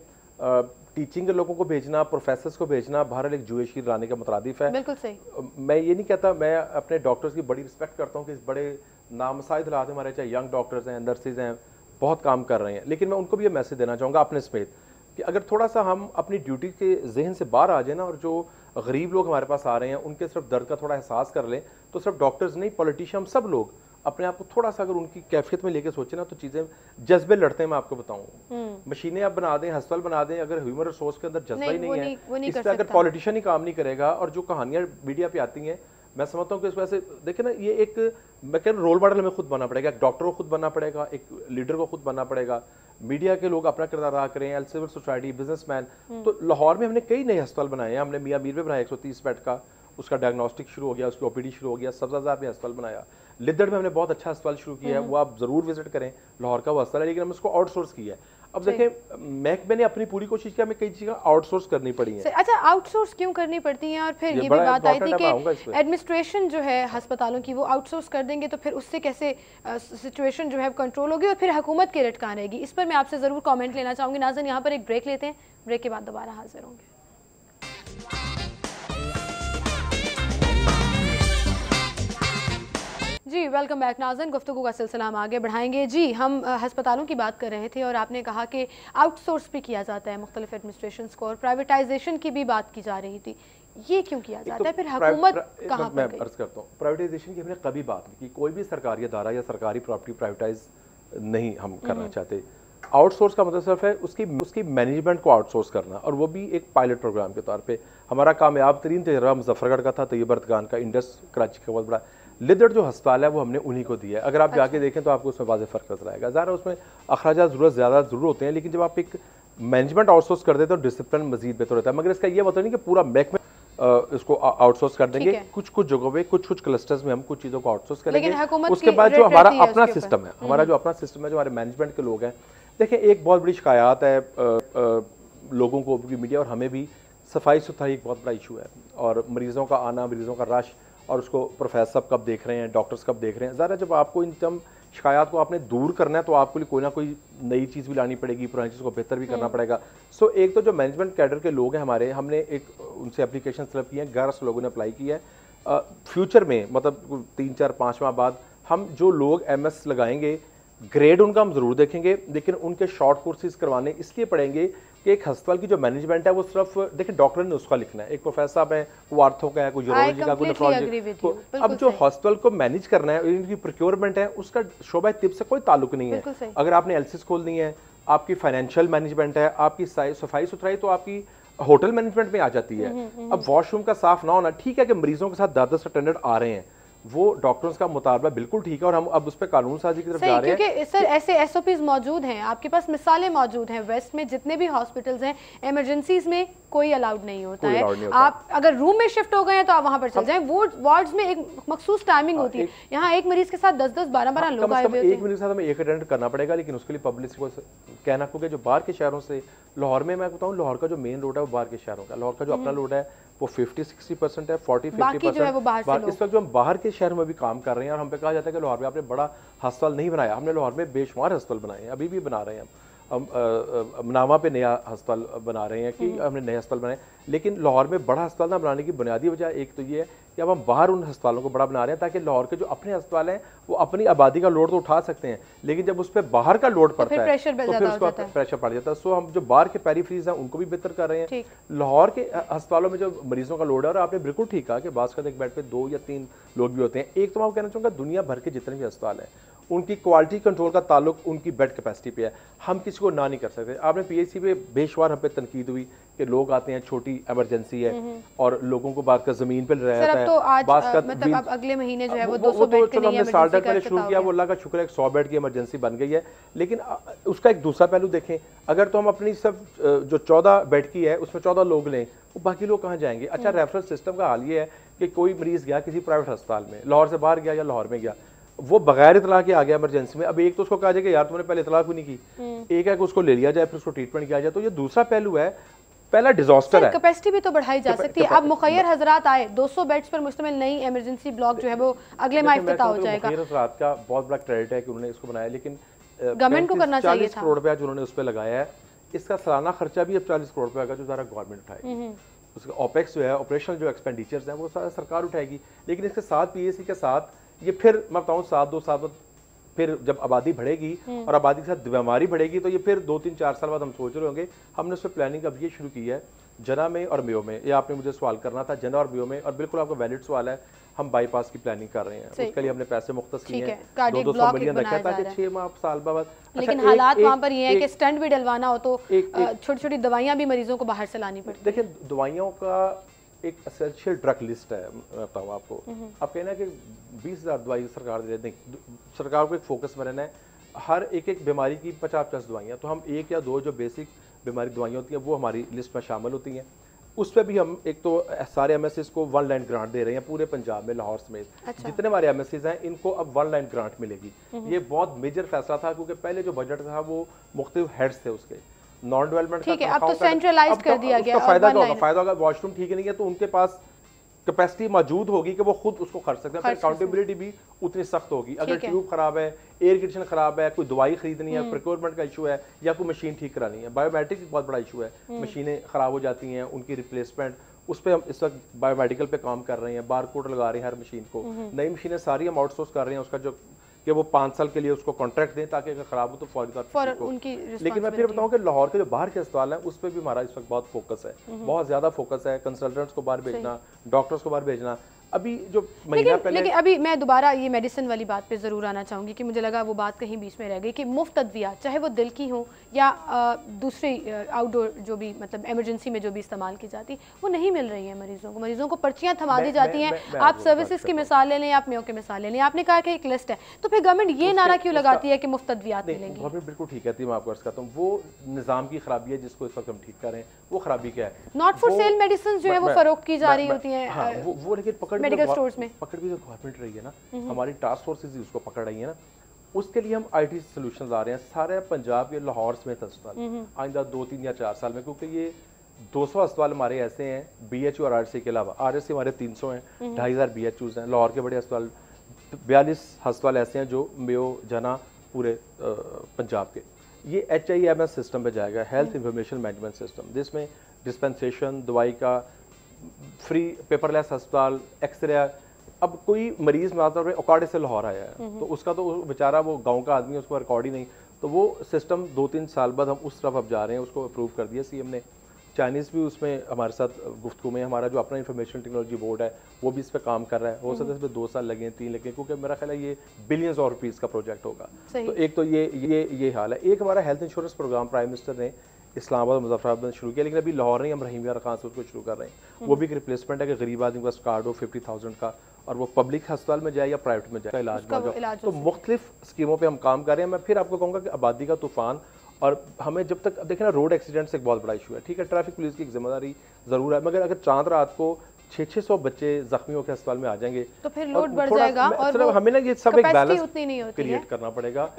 टीचिंग के लोगों को भेजना, प्रोफेसर्स को भेजना बहरहाल एक जुएशी लाने के मुतरादिफ है। बिल्कुल सही। मैं ये नहीं कहता, मैं अपने डॉक्टर्स की बड़ी रिस्पेक्ट करता हूँ कि इस बड़े नामसाइद हालात में हमारे, चाहे यंग डॉक्टर्स हैं, नर्सिज हैं, बहुत काम कर रहे हैं। लेकिन मैं उनको भी ये मैसेज देना चाहूँगा अपने समेत कि अगर थोड़ा सा हम अपनी ड्यूटी के जहन से बाहर आ जाए ना, और जो गरीब लोग हमारे पास आ रहे हैं उनके सिर्फ दर्द का थोड़ा एहसास कर लें, तो सिर्फ डॉक्टर्स नहीं, पॉलिटिशियन, सब लोग अपने आप को थोड़ा सा अगर उनकी कैफियत में लेके सोचे ना, तो चीजें जज्बे लड़ते हैं। मैं आपको बताऊं, मशीनें आप बना दें, अस्पताल बना दें, अगर ह्यूमन रिसोर्स के अंदर जज्बा ही नहीं है, इस पर अगर पॉलिटिशियन ही काम नहीं करेगा, और जो कहानियां मीडिया पे आती हैं, मैं समझता हूँ कि इस वजह से देखिए ना, ये एक, मैं कह रहा हूँ, रोल मॉडल हमें खुद बनना पड़ेगा, एक डॉक्टर को खुद बनना पड़ेगा, एक लीडर को खुद बनना पड़ेगा, मीडिया के लोग अपना किरदार अदा करें, सिविल सोसाइटी, बिजनेसमैन। तो लाहौर में हमने कई नए अस्पताल बनाए हैं। हमने मियाँ मीर में बनाया 130 बेड का, उसका डायग्नोस्टिक शुरू हो गया, उसकी OPD शुरू हो गया। सब्जाजार में अस्पताल बनाया, लिद्दड़ में हमने बहुत अच्छा अस्पताल शुरू किया है, वो आप जरूर विजिट करें, लाहौर का वो अस्पताल है, लेकिन हमने उसको आउटसोर्स किया है। अब देखें, मैंने अपनी पूरी कोशिश किया, हमें कई चीज़ें आउटसोर्स करनी पड़ी है। अच्छा, आउटसोर्स क्यों करनी पड़ती हैं? और फिर ये भी बात आई थी कि एडमिनिस्ट्रेशन जो है अस्पतालों की वो आउटसोर्स कर देंगे तो फिर उससे कैसे सिचुएशन जो है कंट्रोल होगी और फिर हुकूमत की लटकान रहेगी। इस पर मैं आपसे ज़रूर कमेंट लेना चाहूँगी। नाज़रीन, यहाँ पर एक ब्रेक लेते हैं, ब्रेक के बाद दोबारा हाजिर होंगे। जी, वेलकम बैक नाज़रीन। गुफ्तगू का सिलसिला हम आगे बढ़ाएंगे। जी, हम अस्पतालों की बात कर रहे थे और आपने कहा कि आउटसोर्स भी किया जाता है मुख्तलिफ एडमिनिस्ट्रेशंस को, और प्राइवेटाइजेशन की भी बात की जा रही थी। ये क्यों किया जाता है? फिर हुकूमत कहाँ पर गई? मैं अर्ज करता हूँ, प्राइवेटाइजेशन की हमने कभी बात नहीं की। कोई भी सरकारी अदारा या सरकारी प्रॉपर्टी प्राइवेटाइज नहीं हम करना चाहते। आउटसोर्स का मतलब सिर्फ है उसकी मैनेजमेंट को आउटसोर्स करना, और वो भी एक पायलट प्रोग्राम के तौर पे। हमारा कामयाब तरीन तजर्बा मुजफ्फरगढ़ का था, तैयब अर्दगान का, इंडस कराची का बहुत बड़ा। लिद्दड़ जो अस्पताल है वो हमने उन्हीं को दिया है। अगर आप जाके देखें तो आपको उसमें वाज़ेह फ़र्क नजर आएगा। ज़रा उसमें अखराजात ज़्यादा ज़रूर होते हैं, लेकिन जब आप एक मैनेजमेंट आउटसोर्स कर देते हो, डिसिप्लिन मजीद बेहतर होता है। मगर इसका ये मतलब नहीं कि पूरा महकमे इसको आउटसोर्स कर देंगे। कुछ जगहों पे कुछ क्लस्टर्स में हम कुछ चीज़ों को आउटसोर्स करेंगे। उसके बाद जो हमारा अपना सिस्टम है, हमारा जो अपना सिस्टम है, जो हमारे मैनेजमेंट के लोग हैं, देखिए एक बहुत बड़ी शिकायत है लोगों को, मीडिया और हमें भी, सफाई सुथराई एक बहुत बड़ा इशू है। और मरीजों का आना, मरीजों का रश, और उसको प्रोफेसर साहब कब देख रहे हैं, डॉक्टर्स कब देख रहे हैं। ज़रा जब आपको इन तम शिकायत को आपने दूर करना है तो आपके लिए कोई ना कोई नई चीज़ भी लानी पड़ेगी, पुरानी चीज़ को बेहतर भी करना पड़ेगा। सो एक तो जो मैनेजमेंट कैडर के लोग हैं हमारे, हमने एक उनसे एप्लीकेशन तलब की है, 1100 लोगों ने अप्लाई किया है। फ्यूचर में मतलब 3, 4, 5 माह बाद हम जो लोग MS लगाएंगे, ग्रेड उनका हम जरूर देखेंगे, लेकिन उनके शॉर्ट कोर्सेज करवाने इसलिए पड़ेंगे कि एक अस्पताल की जो मैनेजमेंट है वो सिर्फ देखिए डॉक्टर ने उसका लिखना है, एक प्रोफेसर साहब है वो आर्थो का है, कोई यूरोलॉजी का, कोई नेफ्रोलॉजी। तो अब जो हॉस्पिटल को मैनेज करना है, इनकी प्रोक्योरमेंट है, उसका शोबा तिब से कोई ताल्लुक नहीं है। अगर आपने LCs खोलनी है, आपकी फाइनेंशियल मैनेजमेंट है, आपकी सफाई सुथराई तो आपकी होटल मैनेजमेंट में आ जाती है। अब वॉशरूम का साफ ना होना, ठीक है कि मरीजों के साथ 10-10 अटेंडेंट आ रहे हैं, वो डॉक्टर्स का मुतालबा बिल्कुल ठीक है, और हम अब उस पर कानून साजी की तरफ जा रहे हैं। क्योंकि सर ऐसे SOPs मौजूद हैं, आपके पास मिसालें मौजूद हैं। वेस्ट में जितने भी हॉस्पिटल्स हैं, इमरजेंसीज में कोई अलाउड नहीं होता है। आप अगर रूम में शिफ्ट हो गए हैं तो आप वहां पर चल जाएं। वार्ड्स में एक मखसूस टाइमिंग होती है। यहाँ एक मरीज के साथ 10-10, 12-12 लोग आए हुए होते हैं। एक मरीज के साथ हमें एक अटेंड करना पड़ेगा, लेकिन उसके लिए पब्लिक को कहना, क्योंकि जो बाहर के शहरों से, लाहौर में मैं बताऊँ, लाहौर का जो मेन रोड है वो बाहर के शहरों का, लाहौर का जो अपना रोड है वो 50-60% है, 40-50%। इस वक्त जो हम बाहर के शहर में भी काम कर रहे हैं, और हम पे कहा जाता है कि लाहौर में आपने बड़ा अस्पताल नहीं बनाया। हमने लाहौर में बेशुमार अस्पताल बनाए हैं, अभी भी बना रहे हैं हम। मनावा पे नया अस्पताल बना रहे हैं कि हमने नए अस्पताल बनाए, लेकिन लाहौर में बड़ा अस्पताल ना बनाने की बुनियादी वजह एक तो ये है कि अब हम बाहर उन अस्पतालों को बड़ा बना रहे हैं ताकि लाहौर के जो अपने अस्पताल हैं वो अपनी आबादी का लोड तो उठा सकते हैं, लेकिन जब उस पर बाहर का लोड पड़ता है तो फिर उसका प्रेशर पड़ जाता है। सो हम जो बाहर के पेरिफेरीज हैं उनको भी बेहतर कर रहे हैं। लाहौर के अस्पतालों में जो मरीजों का लोड है, और आपने बिल्कुल ठीक कहा कि बात का एक बेड पे 2 या 3 लोग भी होते हैं। एक तो मैं कहना चाहूँगा, दुनिया भर के जितने भी अस्पताल हैं उनकी क्वालिटी कंट्रोल का ताल्लुक उनकी बेड कैपेसिटी पे है। हम किसी को ना नहीं कर सकते। आपने पीएचसी पे बेशुमार हम पे तनकीद हुई कि लोग आते हैं, छोटी इमरजेंसी है और लोगों को बात का जमीन पे रहता है। तो आज का मतलब अब अगले महीने जो है वो 200 तो बेड चलो हमने साल तक पहले शुरू किया, वो अल्लाह का शुक्र है 100 बेड की इमरजेंसी बन गई है। लेकिन उसका एक दूसरा पहलू देखें, अगर तो हम अपनी सब जो 14 बेड की है उसमें 14 लोग लें, वो बाकी लोग कहाँ जाएंगे? अच्छा, रेफरल सिस्टम का हाल ये है कि कोई मरीज गया किसी प्राइवेट अस्पताल में, लाहौर से बाहर गया या लाहौर में गया, वो बगैर इतला के आ गया इमरजेंसी में। अब एक तो उसको कहा जाए कि यार तुमने पहले इतला क्यों नहीं की, एक है कि उसको ले लिया जाए फिर उसको ट्रीटमेंट किया जाए। तो ये दूसरा पहलू है। पहला डिजास्टर है, कैपेसिटी भी तो बढ़ाई जा सकती है। अब मुखैर हजरात आए, 200 बेड्स पर मुश्तमिल नई इमरजेंसी ब्लॉक जो है वो अगले माह इफ्तिताह हो जाएगा। मुखैर हजरात का बहुत बड़ा क्रेडिट है कि उन्होंने इसको बनाया, लेकिन गवर्नमेंट को करना चाहिए था। 40 करोड़ रुपया जो उन्होंने उस पर लगाया है, इसका सालाना खर्चा भी अब 40 करोड़ रुपया का जो सारा गवर्नमेंट उठाएगी। उसका ओपेक्स जो है, ऑपरेशनल जो एक्सपेंडिचर्स हैं, वो सारा सरकार उठाएगी। लेकिन इसके साथ पीएसी के साथ ये फिर मैं बताऊँ 7-2 साल बाद फिर जब आबादी बढ़ेगी और आबादी के साथ बीमारी बढ़ेगी, तो ये फिर 2-3-4 साल बाद हम सोच रहे होंगे। हमने उस पर प्लानिंग अब ये शुरू की है जना में और मेयो में। ये आपने मुझे सवाल करना था, जना और मेयो में, और बिल्कुल आपका वैलिड सवाल है। हम बाईपास की प्लानिंग कर रहे हैं, उसके लिए हमने पैसे मुख्तस किए हैं, 200 मिलियन रखा है ताकि 6 माह साल बाद। लेकिन हालात वहाँ पर ये है कि स्टंट भी डलवाना हो तो छोटी छोटी दवाइयाँ भी मरीजों को बाहर से लानी पड़ती। देखिए, दवाइयों का एक एसेंशियल ड्रग लिस्ट है, मैं बताऊँ आपको। आप कहना कि 20,000 दवाई सरकार दे दें, सरकार को एक फोकस में रहना है। हर एक बीमारी की 50-50 दवाइयाँ, तो हम 1 या 2 जो बेसिक बीमारी दवाइयाँ होती हैं वो हमारी लिस्ट में शामिल होती हैं। उस पर भी हम एक तो सारे एमएसएस को 1 लाइन ग्रांट दे रहे हैं पूरे पंजाब में, लाहौर समेत। अच्छा। जितने हमारे एमएसएस हैं इनको अब 1 लाइन ग्रांट मिलेगी। ये बहुत मेजर फैसला था, क्योंकि पहले जो बजट था वो मुख्तलिफ हेड्स थे उसके, नॉन डेवलपमेंट का। अब तो सेंट्रलाइज कर दिया गया। फायदा क्या होगा? फायदा होगा, वॉशरूम ठीक नहीं है तो उनके पास कैपेसिटी मौजूद होगी कि वो खुद उसको खर्च सकते हैं। अकाउंटेबिलिटी भी उतनी सख्त होगी। अगर ट्यूब खराब है, एयर कंडीशन खराब है, कोई दवाई खरीदनी है, प्रिक्योरमेंट का इशू है, या कोई मशीन ठीक करानी है, बायोमेट्रिक बहुत बड़ा इशू है, मशीनें खराब हो जाती हैं, उनकी रिप्लेसमेंट, उस पर हम इस वक्त बायोमेडिकल पे काम कर रहे हैं, बार कोड लगा रहे हैं हर मशीन को। नई मशीनें सारी हम आउटसोर्स कर रहे हैं, उसका जो कि वो 5 साल के लिए उसको कॉन्ट्रैक्ट दें ताकि अगर खराब हो तो फौरी उनकी। लेकिन मैं फिर बताऊं कि लाहौर के जो बाहर के अस्पताल हैं उस पर भी हमारा इस वक्त बहुत फोकस है, बहुत ज्यादा फोकस है। कंसल्टेंट्स को बाहर भेजना, डॉक्टर्स को बाहर भेजना। अभी जो महीना पहले, लेकिन अभी मैं दोबारा ये मेडिसिन वाली बात पे ज़रूर आना चाहूँगी कि मुझे लगा वो बात कहीं बीच में रह गई कि मुफ्त अद्वियात, चाहे वो दिल की हो या दूसरी आउटडोर जो भी मतलब इमरजेंसी में जो भी इस्तेमाल की जाती, वो नहीं मिल रही है मरीजों को। मरीजों को पर्चियाँ थमा दी जाती हैं। आप सर्विसेज की मिसाल ले लें, आप मेयो की मिसाल ले लें, आपने कहा कि एक लिस्ट है, तो फिर गवर्नमेंट ये नारा क्यों लगाती है कि मुफ्त अद्वियात मिलेंगे? गवर्नमेंट बिल्कुल ठीक कहती है, मैं आपको अर्ज करता हूँ। वो निज़ाम की खराबी है जिसको इस वक्त हम ठीक कर रहे हैं। वो खराबी क्या है? नॉट फॉर सेल मेडिसिन जो है वो फरोख्त की जा रही होती हैं, वो लेकिन पकड़ मेडिकल स्टोर्स में पकड़ भी तो गवर्नमेंट रही है ना, हमारी टास्क फोर्सेस ही उसको पकड़ रही है ना। उसके लिए हम आईटी सॉल्यूशंस आ रहे हैं सारे पंजाब के लाहौर समेत अस्पताल आइंदा 2-3 या 4 साल में, क्योंकि ये 200 अस्पताल हमारे ऐसे हैं बीएचयू और आरएससी के अलावा। आरएससी हमारे 300 हैं, 2500 बीएचयूज हैं। लाहौर के बड़े अस्पताल 42 अस्पताल ऐसे हैं जो मेयो जना पूरे पंजाब के। ये HIMS सिस्टम पे जाएगा, हेल्थ इंफॉर्मेशन मैनेजमेंट सिस्टम, जिसमें डिस्पेंसेशन, दवाई का फ्री, पेपरलेस अस्पताल, एक्सरे। अब कोई मरीज माता ओकाड़े से लाहौर आया है तो उसका तो बेचारा वो गांव का आदमी, उसको रिकॉर्ड ही नहीं, तो वो सिस्टम 2-3 साल बाद हम उस तरफ अब जा रहे हैं। उसको अप्रूव कर दिया सीएम ने। चाइनीज़ भी उसमें हमारे साथ गुफ्तगू में, हमारा जो अपना इंफॉर्मेशन टेक्नोलॉजी बोर्ड है वो भी इस पर काम कर रहा है। हो सकता है इस पर 2 साल लगे, 3 लगे, क्योंकि मेरा ख्याल है ये बिलियंस ऑफ रुपीज़ का प्रोजेक्ट होगा। तो एक तो ये हाल है। एक हमारा health insurance program prime minister ने इस्लामाबाद मुजफ्फराबाद में शुरू किया, लेकिन अभी लाहौर नहीं, हम रहीम यार खान से उसको शुरू कर रहे हैं। वो भी एक रिप्लेसमेंट है कि गरीब आदमी का कार्ड हो 50,000 का, और वो पब्लिक अस्पताल में जाए या प्राइवेट में जाए इलाज। तो मुख्तलिफ स्कीमों पे हम काम कर रहे हैं। मैं फिर आपको कहूँगा कि आबादी का तूफान, और हमें जब तक, अब देखें ना, रोड एक्सीडेंट्स एक बहुत बड़ा इशू है, ठीक है, ट्रैफिक पुलिस की एक जिम्मेदारी ज़रूर है, मगर अगर चांद रात को 600 बच्चे जख्मियों के अस्पताल में आ जाएंगे तो फिर लोड बढ़ जाएगा, और हमें ना ये सब एक बैलेंस क्रिएट करना पड़ेगा,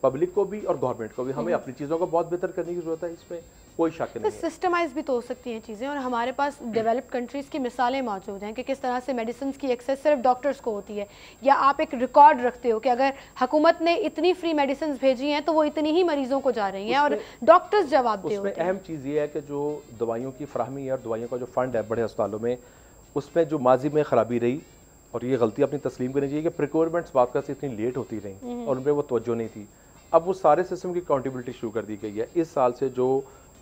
पब्लिक को भी और गवर्नमेंट को भी। हमें अपनी चीज़ों को बहुत बेहतर करने की जरूरत है, इसमें कोई शक नहीं है। सिस्टमाइज भी तो हो सकती हैं चीज़ें, और हमारे पास डेवलप्ड कंट्रीज़ की मिसालें मौजूद हैं कि किस तरह से मेडिसिन की एक्सेस सिर्फ डॉक्टर्स को होती है, या आप एक रिकॉर्ड रखते हो कि अगर हुकूमत ने इतनी फ्री मेडिसिन भेजी हैं तो वो इतनी ही मरीजों को जा रही हैं, और डॉक्टर्स जवाब दे होते हैं। अहम चीज़ ये है कि जो दवाइयों की फराहमी है और दवाइयों का जो फंड है बड़े अस्पतालों में, उसमें जो माजी में खराबी रही, और ये गलती अपनी तस्लीम करनी चाहिए कि प्रिक्योरमेंट्स बात का से इतनी लेट होती रही और उन पर वो तवज्जो नहीं थी। अब वो सारे सिस्टम की अकाउंटेबिलिटी शुरू कर दी गई है। इस साल से जो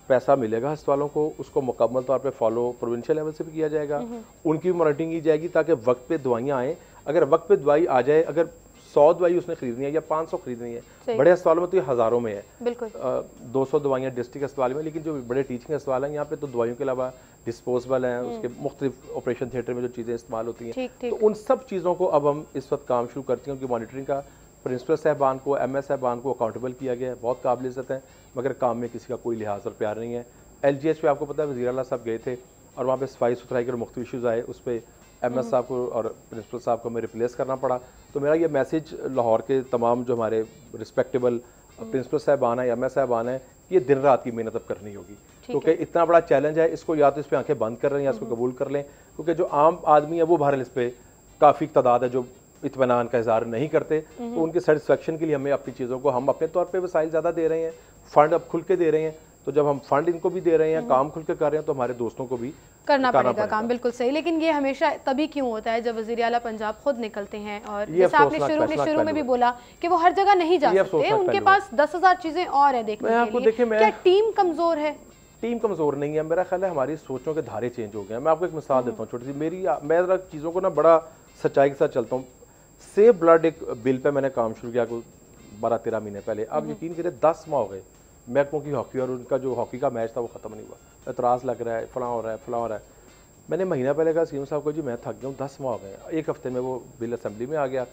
पैसा मिलेगा अस्पतालों को, उसको मुकम्मल तौर पे फॉलो प्रोविंशियल लेवल से भी किया जाएगा, उनकी मॉनिटरिंग की जाएगी ताकि वक्त पे दवाइयाँ आएँ। अगर वक्त पे दवाई आ जाए, अगर 100 दवाई उसने खरीदनी है या 500 खरीदनी है। बड़े अस्पतालों में तो ये हज़ारों में है, बिल्कुल 200 दवाइयाँ डिस्ट्रिक्ट अस्पताल में, लेकिन जो बड़े टीचिंग अस्पताल हैं यहाँ पे तो दवाइयों के अलावा डिस्पोजेबल हैं, उसके मुख्तलिफ ऑपरेशन थिएटर में जो चीज़ें इस्तेमाल होती हैं, तो उन सब चीज़ों को अब हम इस वक्त काम शुरू करते हैं। उनकी मॉनिटरिंग का प्रिंसिपल साहबान को, MS साहबान को अकाउंटेबल किया गया है, बहुत काबिल इज़्ज़त है, मगर काम में किसी का कोई लिहाज और प्यार नहीं है। LGH पे आपको पता है वज़ीर आला साहब गए थे और वहाँ पे सफाई सुथराई के मुख्तलिफ इशूज़ आए, उस पर MS साहब को और प्रिंसिपल साहब को हमें रिप्लेस करना पड़ा। तो मेरा ये मैसेज लाहौर के तमाम जो हमारे रिस्पेक्टेबल प्रिंसिपल साहबान है, MS साहबान है, ये दिन रात की मेहनत अब करनी होगी, क्योंकि इतना बड़ा चैलेंज है, इसको या तो इस पर आंखें बंद कर रहे हैं या इसको कबूल कर लें, क्योंकि जो आम आदमी है वो बहरहाल इस पर काफ़ी तादाद है जो इत्मीनान का इज़हार नहीं करते, तो उनके सेटिस्फेक्शन के लिए हमें अपनी चीज़ों को, हम अपने तौर पर वसाइल ज़्यादा दे रहे हैं, फ़ंड अब खुल के दे रहे हैं, तो जब हम फंड इनको भी दे रहे हैं, काम खुल के कर रहे हैं, तो हमारे दोस्तों को भी करना पड़ेगा काम। बिल्कुल सही, लेकिन ये हमेशा तभी क्यों होता है जब वज़ीर आला पंजाब खुद निकलते हैं, और जैसे आपने शुरू में भी बोला कि वो हर जगह नहीं जा सकते, उनके पास 10,000 चीजें और है देखने के लिए। क्या टीम कमजोर है? टीम कमजोर नहीं है, मेरा ख्याल है हमारी सोचों के धारे चेंज हो गए हैं। मैं आपको एक मिसाल देता हूँ छोटी सी, मैं जरा चीज़ों को ना बड़ा सच्चाई के साथ चलता हूँ। सेव ब्लड एक बिल पे मैंने काम शुरू किया 12-13 महीने पहले। आप यकीन करें 10 माह हो गए महकमों की हॉकी, और उनका जो हॉकी का मैच था वो ख़त्म नहीं हुआ, एतराज़ लग रहा है, फलां हो रहा है, फलां हो रहा है। मैंने महीना पहले कहा सीएम साहब को, जी मैं थक गया हूँ, 10 माह हो गए, एक हफ्ते में वो बिल असेंबली में आ गया।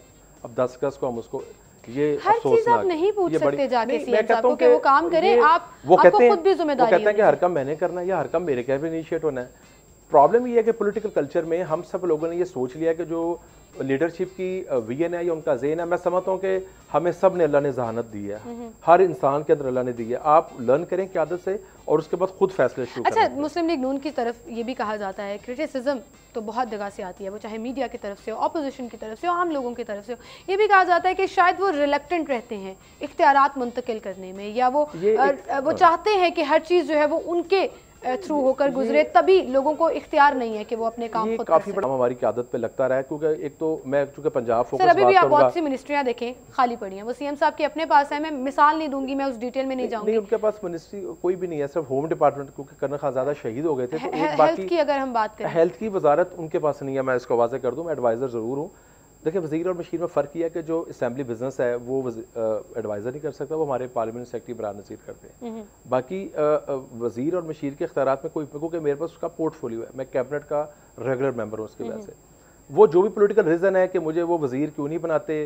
अब 10 अगस्त को हम उसको, ये अफसोसनाक, नहीं पूछ सकते जाके सीएम साहब को कि वो काम करें, आपको खुद भी जिम्मेदारी है। वो कहते हैं कि हर काम मैंने करना है या हर काम मेरे क्या भी इनिशिएट होना है। प्रॉब्लम ये है कि पॉलिटिकल कल्चर में हम सब लोगों ने ये सोच लिया कि जो लीडरशिप की विजन है या उनका ज़हन है, मैं समझता हूँ कि हमें सब ने अल्लाह ने जहानत दी है, हर इंसान के अंदर अल्लाह ने दी है। आप लर्न करें की आदत से और उसके बाद खुद फैसले शुरू करें। अच्छा, मुस्लिम लीग नून की तरफ ये भी कहा जाता है, क्रिटिसिज्म तो बहुत जगह से आती है, वो चाहे मीडिया की तरफ से हो, ऑपोजिशन की तरफ से हो, आम लोगों की तरफ से हो, ये भी कहा जाता है कि शायद वो रिलक्टेंट रहते हैं इख्तियारात मुंतकिल करने में, या वो चाहते हैं कि हर चीज़ जो है वो उनके थ्रू होकर गुजरे, तभी लोगों को इख्तियार नहीं है कि वो अपने काम खुद काफी बड़ा हमारी की आदत पे लगता रहा है, क्योंकि एक तो मैं चूंकि पंजाब फोकस सर, अभी भी आप बहुत सी मिनिस्ट्रियां देखें खाली पड़ी हैं, वो सीएम साहब के अपने पास है, मैं मिसाल नहीं दूंगी, मैं उस डिटेल में नहीं जाऊंगी। नहीं, उनके पास मिनिस्ट्री कोई भी नहीं है, सिर्फ होम डिपार्टमेंट, क्योंकि कर्नल खानजादा शहीद हो गए थे, तो हेल्थ की अगर हम बात करें, हेल्थ की वजारत उनके पास नहीं है, मैं इसको वाज़ेह कर दूं, मैं एडवाइजर जरूर हूँ। देखिए, वज़ीर और मशीर में फ़र्क यह है कि जो असेंबली बिजनेस है वो एडवाइज़र नहीं कर सकता, वो हमारे पार्लियामेंट सेक्रेटरी बरान नज़ीर करते हैं। बाकी वज़ीर और मशीर के इख्तियारात में कोई, क्योंकि मेरे पास उसका पोर्टफोलियो है, मैं कैबिनेट का रेगुलर मेंबर हूँ, उसकी वजह से वो जो भी पोलिटिकल रीज़न है कि मुझे वो वज़ीर क्यों नहीं बनाते,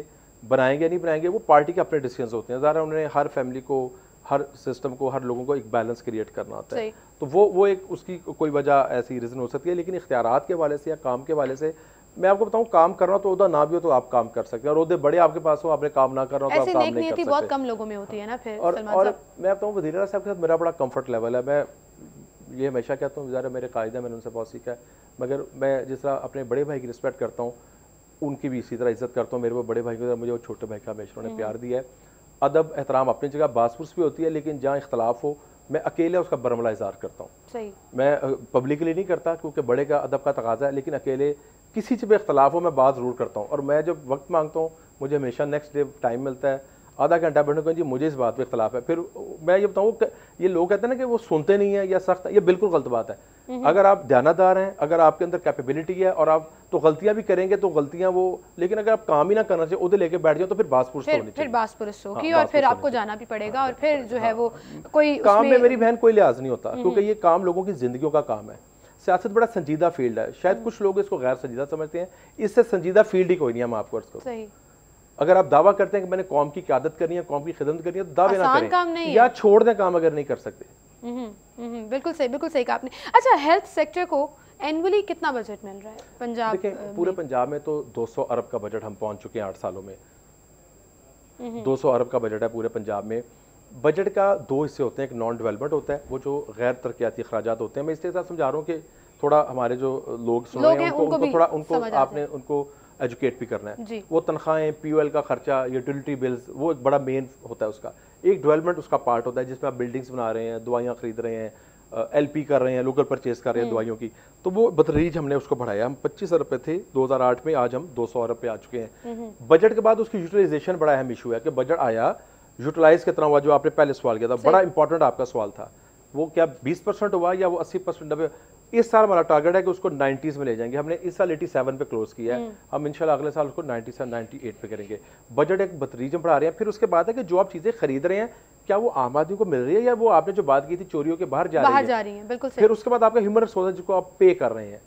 बनाएंगे नहीं बनाएंगे, वो पार्टी के अपने डिसीजन होते हैं। ज़रा उन्होंने हर फैमिली को, हर सिस्टम को, हर लोगों को एक बैलेंस क्रिएट करना होता है, तो वो एक उसकी कोई वजह ऐसी रीज़न हो सकती है। लेकिन इख्तियारात के वाले से या काम के वाले से मैं आपको बताऊं, काम करना तो उदा ना भी हो तो आप काम कर सकते हैं, और उहदे बड़े आपके पास हो, आपने काम ना करना हो तो आप काम नहीं कर सकते। बहुत कम लोगों में होती है ना। फिर और मैं बताऊं, वज़ीर आला साहब के साथ मेरा बड़ा कंफर्ट लेवल है। मैं ये हमेशा कहता हूँ, ज़रा मेरे कायदे हैं, मैंने उनसे बहुत सीखा है, मगर मैं जिस तरह अपने बड़े भाई की रिस्पेक्ट करता हूँ, उनकी भी इसी तरह इज्जत करता हूँ। मेरे वो बड़े भाई को, मुझे वो छोटे भाई का हमेशा उन्होंने प्यार दिया है। अदब एहतराम अपनी जगह बासपुरस भी होती है, लेकिन जहाँ इख्तलाफ हो मैं अकेले उसका बरमला इज़हार करता हूँ। मैं पब्लिकली नहीं करता, क्योंकि बड़े का अदब का तकाजा है, लेकिन अकेले किसी चीज़ पे इख्तलाफ हो मैं बात ज़रूर करता हूँ। और मैं जब वक्त मांगता हूँ, मुझे हमेशा नेक्स्ट डे टाइम मिलता है, आधा घंटा बैठने को, जी मुझे इस बात पे इख्तलाफ है। फिर मैं ये बताऊँ, ये लोग कहते हैं ना कि वो सुनते नहीं है या सख्त है, ये बिल्कुल गलत बात है। अगर आप ध्यानदार हैं, अगर आपके अंदर कैपेबिलिटी है, और आप तो गलतियां भी करेंगे तो गलतियां वो, लेकिन अगर आप काम ही ना करना चाहिए, उधर लेके बैठ जाओ, तो फिर बासपुरस होनी चाहिए, फिर बासपुरस होगी, और फिर आपको जाना भी पड़ेगा, और फिर जो है वो कोई काम में मेरी बहन कोई लिहाज नहीं होता, क्योंकि ये काम लोगों की जिंदगियों का काम है। सियासत बड़ा संजीदा फील्ड है, शायद कुछ लोग इसको गैर संजीदा समझते हैं, इससे संजीदा फील्ड ही कोई नहीं है। मैं आपको अर्ज करूं, अगर आप दावा करते हैं कि मैंने कौम की क़यादत करनी है, कौम की खिदमत करनी है, तो दावे ना करें या छोड़ दें काम अगर नहीं कर सकते। बिल्कुल सही कहा आपने। अच्छा, हेल्थ सेक्टर को एनुअली कितना बजट मिल रहा है पंजाब? देखिए, पूरे पंजाब में तो 200 अरब का बजट हम पहुंच चुके हैं 8 सालों में। 200 अरब का बजट है पूरे पंजाब में। बजट का दो हिस्से होते हैं, एक नॉन डेवलपमेंट होता है, वो जो गैर तरक्याती अखराजात होते हैं। मैं इसलिए समझा रहा हूँ कि थोड़ा हमारे जो लोग सुन रहे हैं उनको आपने उनको एजुकेट भी करना है। वो तनख्वाहें, POL का खर्चा, यूटिलिटी बिल्स, वो एक बड़ा मेन होता है उसका। एक डेवलपमेंट उसका पार्ट होता है, जिसमें आप बिल्डिंग्स बना रहे हैं, दवाइयाँ खरीद रहे हैं, LP कर रहे हैं, लोकल परचेज कर रहे हैं दवाइयों की, तो वो बतदरीज हमने उसको बढ़ाया। हम 25 अरब पे थे 2008 में, आज हम 200 अरब पे आ चुके हैं। बजट के बाद उसकी यूटिलाइजेशन बड़ा अहम इशू है कि बजट आया, यूटिलाइज कितना हुआ, जो आपने पहले सवाल किया था, बड़ा इंपॉर्टेंट आपका सवाल था। वो क्या 20% हुआ या वो 80%? इस साल हमारा टारगेट है कि उसको 90s में ले जाएंगे। हमने इस साल 87 पे क्लोज किया है, हम इंशाल्लाह अगले साल उसको 97 98 पे करेंगे। बजट एक बतरीजम बढ़ा रहे हैं। फिर उसके बाद है कि जो आप चीजें खरीद रहे हैं क्या वो आम आदमी को मिल रही है या वो आपने जो बात की थी चोरियों के बाहर जा रही है। बिल्कुल सही। फिर उसके बाद आपका ह्यूमन रिसोर्स जिसको आप पे कर रहे हैं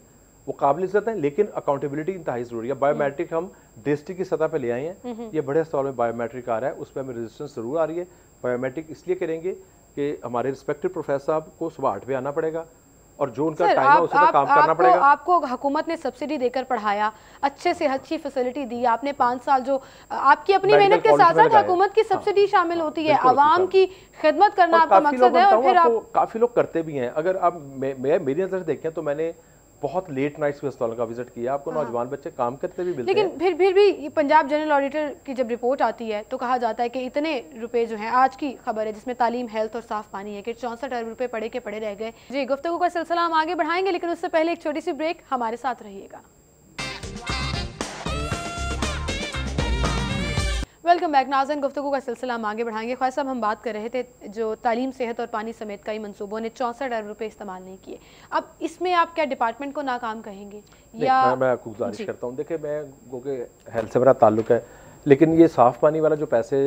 वो काबिल इज्जत है, लेकिन अकाउंटेबिलिटी इंतहाई जरूरी है। बायोमेट्रिक हम डिस्ट्रिक्ट की सतह पे ले आए हैं, ये बड़े अस्पताल में बायोमेट्रिक आ रहा है, उस पर हमें रेजिस्टेंस जरूर आ रही है। बायोमेट्रिक इसलिए करेंगे कि हमारे रिस्पेक्टेड प्रोफेसर साहब को सुबह 8 बजे आना पड़ेगा और जो उनका टाइम है उसी का काम करना पड़ेगा। आपको हुकूमत ने सब्सिडी देकर पढ़ाया, अच्छे से अच्छी फैसिलिटी दी, आपने 5 साल जो आपकी अपनी मेहनत के साथ साथ हुकूमत की सब्सिडी शामिल होती है, आवाम की खिदमत करना आपका मकसद है। और फिर आप काफी लोग करते भी हैं। अगर आप मेरी नजर से देखें तो मैंने बहुत लेट नाइट्स के अस्पतालों का विजिट किया, आपको नौजवान बच्चे काम करते भी मिलते हैं। लेकिन फिर भी पंजाब जनरल ऑडिटर की जब रिपोर्ट आती है तो कहा जाता है कि इतने रुपए जो हैं, आज की खबर है जिसमें तालीम, हेल्थ और साफ पानी है, कि 64 अरब रुपए पड़े के पड़े रह गए। जी, गुफ्तगू का सिलसिला हम आगे बढ़ाएंगे, लेकिन उससे पहले एक छोटी सी ब्रेक, हमारे साथ रहिएगा। वेलकम बैक नाज़रीन, गुफ्तगू का सिलसिला हम आगे बढ़ाएंगे। ख्वाजा साहब, हम बात कर रहे थे जो तालीम, सेहत और पानी समेत कई मंसूबों ने 64 अरब रुपए इस्तेमाल नहीं किए। अब इसमें आप क्या डिपार्टमेंट को नाकाम कहेंगे या? मैं आपको गुजारिश करता हूँ, देखिए मैं क्योंकि हेल्थ से मेरा ताल्लुक है, लेकिन ये साफ पानी वाला जो पैसे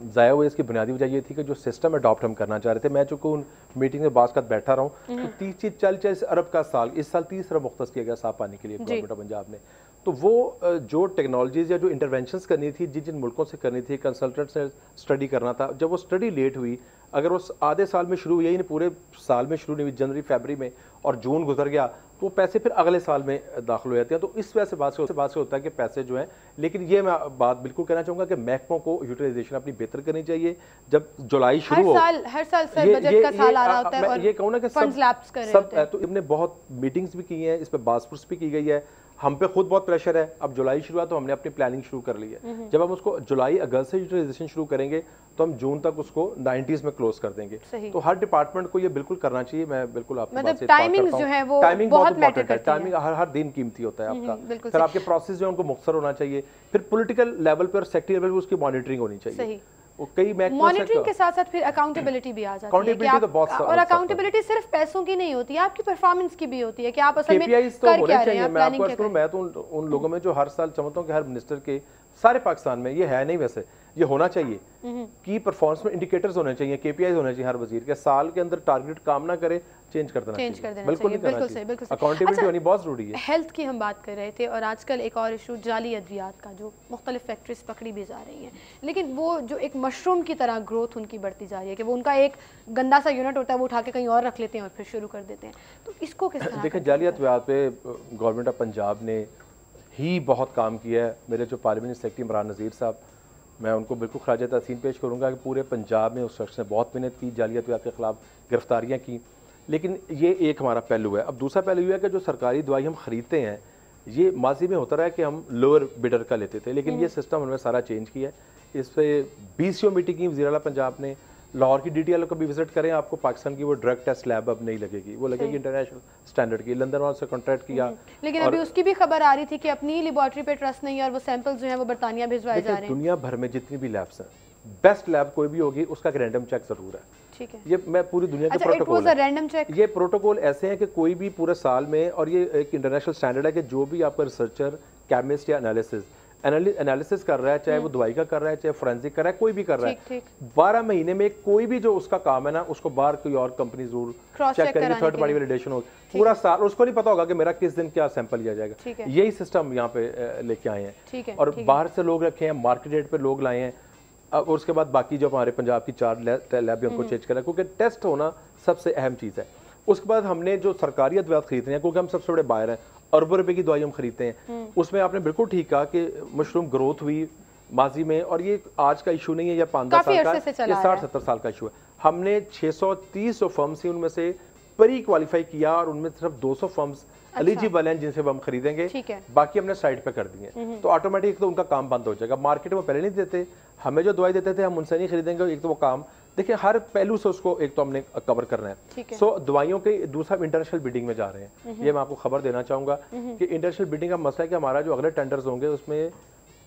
ज़ाया हुए, इसकी बुनियादी वजह ये थी कि जो सिस्टम अडॉप्ट हम करना चाह रहे थे, मैं चूँकि उन मीटिंग में बात बैठा रहा हूँ तो 30-40 अरब का साल, इस साल 30 अरब मुख्तस किया गया साफ पानी के लिए गवर्नमेंट ऑफ पंजाब ने। तो वो जो टेक्नोलॉजीज या जो इंटरवेंशंस करनी थी, जिन जिन मुल्कों से करनी थी, कंसल्टेंट से स्टडी करना था, जब वो स्टडी लेट हुई, अगर वो आधे साल में शुरू हुई, यानी पूरे साल में शुरू नहीं हुई, जनवरी फरवरी में, और जून गुजर गया, तो पैसे फिर अगले साल में दाखिल हो जाते हैं। तो इस वजह से बात से होता है कि पैसे जो हैं, लेकिन ये मैं बात बिल्कुल कहना चाहूँगा कि महकमों को यूटिलाइजेशन अपनी बेहतर करनी चाहिए। जब जुलाई शुरू हो, हर साल सर बजट का साल आ रहा होता है और ये कहूँ ना कि सब तो इनने बहुत मीटिंग्स भी की हैं, इस पर बासपुरस भी की गई है, हम पे खुद बहुत प्रेशर है। अब जुलाई शुरू हुआ तो हमने अपनी प्लानिंग शुरू कर ली है। जब हम उसको जुलाई अगस्त से यूटिलाइजेशन शुरू करेंगे तो हम जून तक उसको 90s में क्लोज कर देंगे। तो हर डिपार्टमेंट को ये बिल्कुल करना चाहिए। मैं बिल्कुल आपको मतलब टाइमिंग जो है वो टाइमिंग बहुत इंपॉर्टेंट है। टाइमिंग है। हर दिन कीमती होता है आपका। फिर आपके प्रोसेस जो है उनको मुख्तसर होना चाहिए। फिर पॉलिटिकल लेवल पर और सेक्टरी लेवल पर उसकी मॉनिटरिंग होनी चाहिए। कई मॉनिटरिंग के साथ साथ फिर अकाउंटेबिलिटी भी आ जाती है कि आप, और अकाउंटेबिलिटी सिर्फ पैसों की नहीं होती है, आपकी परफॉर्मेंस की भी होती है कि आप असल में कर क्या रहे हैं, प्लानिंग क्या कर रहे हैं। मैं तो उन लोगों में जो हर साल समझता हूँ कि हर मिनिस्टर के सारे पाकिस्तान में ये है नहीं, वैसे ये होना चाहिए कि परफॉर्मेंस में इंडिकेटर्स होने चाहिए, KPIs होने चाहिए हर वजीर के। साल के अंदर टारगेट काम ना करे, चेंज कर देना चाहिए। बिल्कुल सही। अकाउंटेबिलिटी होनी बहुत जरूरी है। हेल्थ की हम बात कर रहे थे और आजकल एक और इशू जाली अद्वियात का, जो मुख्तलिफ फैक्ट्रीज पकड़ी भी जा रही हैं, लेकिन वो जो एक मशरूम की तरह ग्रोथ उनकी बढ़ती जा रही है कि वो उनका एक गंदा सा यूनिट होता है, वो उठा के कहीं और रख लेते हैं और फिर शुरू कर देते हैं। तो इसको किस तरह देखिए, जाली अद्वियात पे गवर्नमेंट ऑफ पंजाब ने ही बहुत काम किया है। मेरे जो पार्लियामेंट सेक्रेटरी इमरान नज़ीर साहब, मैं उनको बिल्कुल खराज तहसीन पेश करूँगा कि पूरे पंजाब में उस शख्स ने बहुत मेहनत की, जाली अद्वियात के खिलाफ गिरफ्तारियाँ की। लेकिन ये एक हमारा पहलू है। अब दूसरा पहलू ये है कि जो सरकारी दवाई हम खरीदते हैं, ये माजी में होता रहा है कि हम लोअर बिडर का लेते थे, लेकिन ये सिस्टम हमने सारा चेंज किया है। इस पर BCO मीटिंग की वज़ीर आला पंजाब ने। लाहौर की DTL को भी विजिट करें, आपको पाकिस्तान की वो ड्रग टेस्ट लैब अब नहीं लगेगी, वो लगेगी इंटरनेशनल स्टैंडर्ड की। लंदन वालों से कॉन्ट्रैक्ट किया। लेकिन अभी उसकी भी खबर आ रही थी कि अपनी लेबोरेटरी पे ट्रस्ट नहीं है और वो सैंपल्स जो है वो बर्तानिया भिजवाए जा रहे हैं। दुनिया भर में जितनी भी लैब्स हैं, बेस्ट लैब कोई भी होगी उसका रैंडम चेक जरूर है। ठीक है, ये मैं पूरी दुनिया के प्रोटोकॉल रैंडम चेक, ये प्रोटोकॉल ऐसे हैं कि कोई भी पूरे साल में, और ये एक इंटरनेशनल स्टैंडर्ड है कि जो भी आपका रिसर्चर, केमिस्ट या एनालिसिस कर रहा है, चाहे वो दवाई का कर रहा है, चाहे फोरेंसिक कर रहा है, कोई भी कर रहा है, 12 महीने में कोई भी जो उसका काम है ना, उसको बाहर कोई और कंपनी जरूर चेक करेगी, थर्ड पार्टी वैलिडेशन हो पूरा साल। उसको नहीं पता होगा कि मेरा किस दिन क्या सैंपल लिया जाएगा। यही सिस्टम यहाँ पे लेके आए हैं और बाहर से लोग रखे हैं, मार्केट रेट पे लोग लाए हैं। और उसके बाद बाकी जो हमारे पंजाब की 4 लैब भी हमको चेंज करा, क्योंकि टेस्ट होना सबसे अहम चीज़ है। उसके बाद हमने जो सरकारी अद्वियात खरीदने हैं, क्योंकि हम सबसे बड़े बायर हैं, अरबों रुपए की दवाई हम खरीदते हैं, उसमें आपने बिल्कुल ठीक कहा कि मशरूम ग्रोथ हुई माजी में, और ये आज का इशू नहीं है या 5-10 साल का, ये 60-70 साल का इशू है। हमने 630 फर्म्स से उनमें से प्री क्वालिफाई किया और उनमें सिर्फ 200 फर्म्स एलिजिबल हैं जिनसे हम खरीदेंगे, बाकी हमने साइड पे कर दिए। तो ऑटोमेटिक तो उनका काम बंद हो जाएगा। मार्केट में पहले नहीं देते, हमें जो दवाई देते थे हम उनसे नहीं खरीदेंगे। एक तो वो काम देखिए हर पहलू से उसको एक तो हमने कवर करना है। सो दवाइयों के दूसरा इंटरनेशनल बिडिंग में जा रहे हैं। ये मैं आपको खबर देना चाहूंगा कि इंटरनेशनल बिडिंग का मसला है कि हमारा जो अगले टेंडर्स होंगे उसमें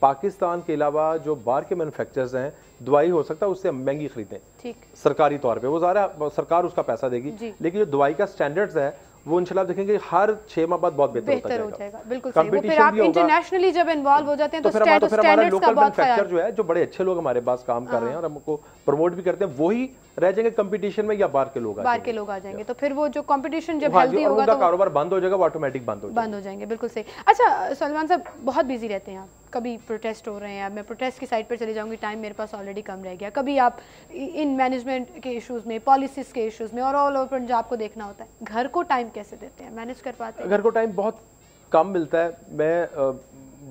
पाकिस्तान के अलावा जो बाहर के मैन्युफैक्चरर्स हैं, दवाई हो सकता है उससे महंगी खरीदें ठीक सरकारी तौर पे, वो ज़्यादा सरकार उसका पैसा देगी, लेकिन जो दवाई का स्टैंडर्ड्स है वो इंशाल्लाह देखेंगे हर 6 माह बाद बहुत बेहतर हो जाएगा। बिल्कुल सही। वो फिर आप इंटरनेशनली जब इन्वॉल्व हो जाते हैं तो हमारा लोकल मैन्युफैक्चर जो है, जो बड़े अच्छे लोग हमारे पास काम कर रहे हैं और हमको प्रमोट भी करते हैं, वही रह जाएंगे कंपटीशन में या बाहर के लोग आ जाएंगे। तो फिर वो जो कंपटीशन जब हेल्दी होगा तो कारोबार बंद हो जाएगा, वो ऑटोमेटिक बंद हो जाएंगे। बिल्कुल सही। अच्छा सलमान साहब, बहुत बिजी रहते हैं आप, कभी प्रोटेस्ट हो रहे हैं, अब मैं प्रोटेस्ट की साइड पर चली जाऊंगी, टाइम मेरे पास ऑलरेडी कम रह गया, कभी आप इन मैनेजमेंट के इश्यूज में, पॉलिसीज के इश्यूज में और ऑल ओवर पंजाब को देखना होता है, घर को टाइम कैसे देते हैं, मैनेज कर पाते हैं? घर को टाइम बहुत कम मिलता है। मैं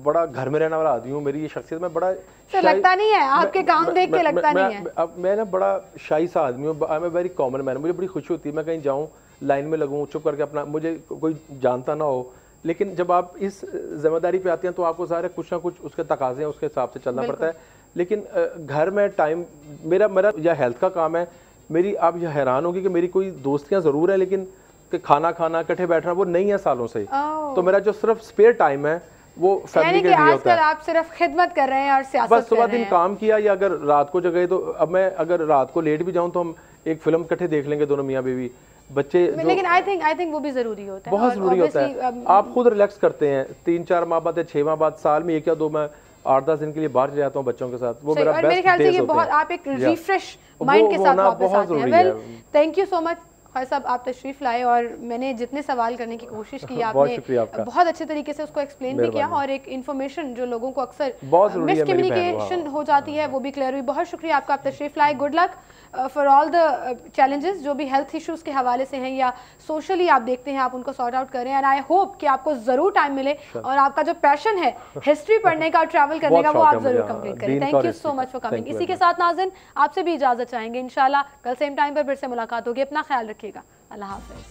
बड़ा घर में रहने वाला आदमी हूँ, मेरी ये शख्सियत में बड़ा तो लगता नहीं है आपके काम देख के लगता नहीं है। अब मैं ना बड़ा शाही सा आदमी हूँ, I am a very common man. मुझे बड़ी खुशी होती है मैं कहीं जाऊँ, लाइन में लगूँ, चुप करके अपना, मुझे कोई जानता ना हो, लेकिन जब आप इस जिम्मेदारी पे आते हैं तो आपको सारे कुछ ना कुछ उसके तकाजे हैं, उसके हिसाब से चलना पड़ता है। लेकिन घर में टाइम मेरा या हेल्थ का काम है मेरी, आप यह हैरान होगी कि मेरी कोई दोस्तियाँ ज़रूर है लेकिन कि खाना खाना इकट्ठे बैठना वो नहीं है सालों से। तो मेरा जो सिर्फ स्पेयर टाइम है वो फैमिली के लिए होता है। आप सिर्फ खिदमत कर रहे हैं और सियासत बस सुबह दिन काम किया, या अगर रात को जगह, तो अब मैं अगर रात को लेट भी जाऊं तो हम एक फिल्म इकट्ठे देख लेंगे दोनों मियाँ बीवी बच्चे। लेकिन आई थिंक वो भी जरूरी होता है, बहुत जरूरी होता है। आप खुद रिलैक्स करते हैं 3-4 माह बाद या 6 माह बाद, साल में 1 या 2 मैं 8-10 दिन के लिए बाहर जाता हूँ बच्चों के साथ, वो मेरा बेस्ट मेरे ख्याल से ये बहुत आप एक रिफ्रेश माइंड के साथ वापस आते हैं। Well, thank you so much Khawaja sahab, आप तशरीफ लाए और मैंने जितने सवाल करने की कोशिश की आपने बहुत अच्छे तरीके से उसको एक्सप्लेन भी किया, और एक इन्फॉर्मेशन जो लोगों को अक्सर मिसकम्युनिकेशन हो जाती है वो भी क्लियर हुई। बहुत शुक्रिया आपका, आप तशरीफ लाए। Good luck for all the challenges जो भी हेल्थ इश्यूज के हवाले से हैं या सोशली आप देखते हैं, आप उनको सॉर्ट आउट करें। एंड आई होप कि आपको जरूर टाइम मिले और आपका जो पैशन है हिस्ट्री पढ़ने का, ट्रैवल करने का, वो आप जरूर कंप्लीट करें। Thank you so much for coming. इसी के साथ नाज़रीन आपसे भी इजाजत चाहेंगे, इंशाल्लाह कल सेम टाइम पर फिर से मुलाकात होगी। अपना ख्याल रखिएगा, अल्लाह हाफ़िज़।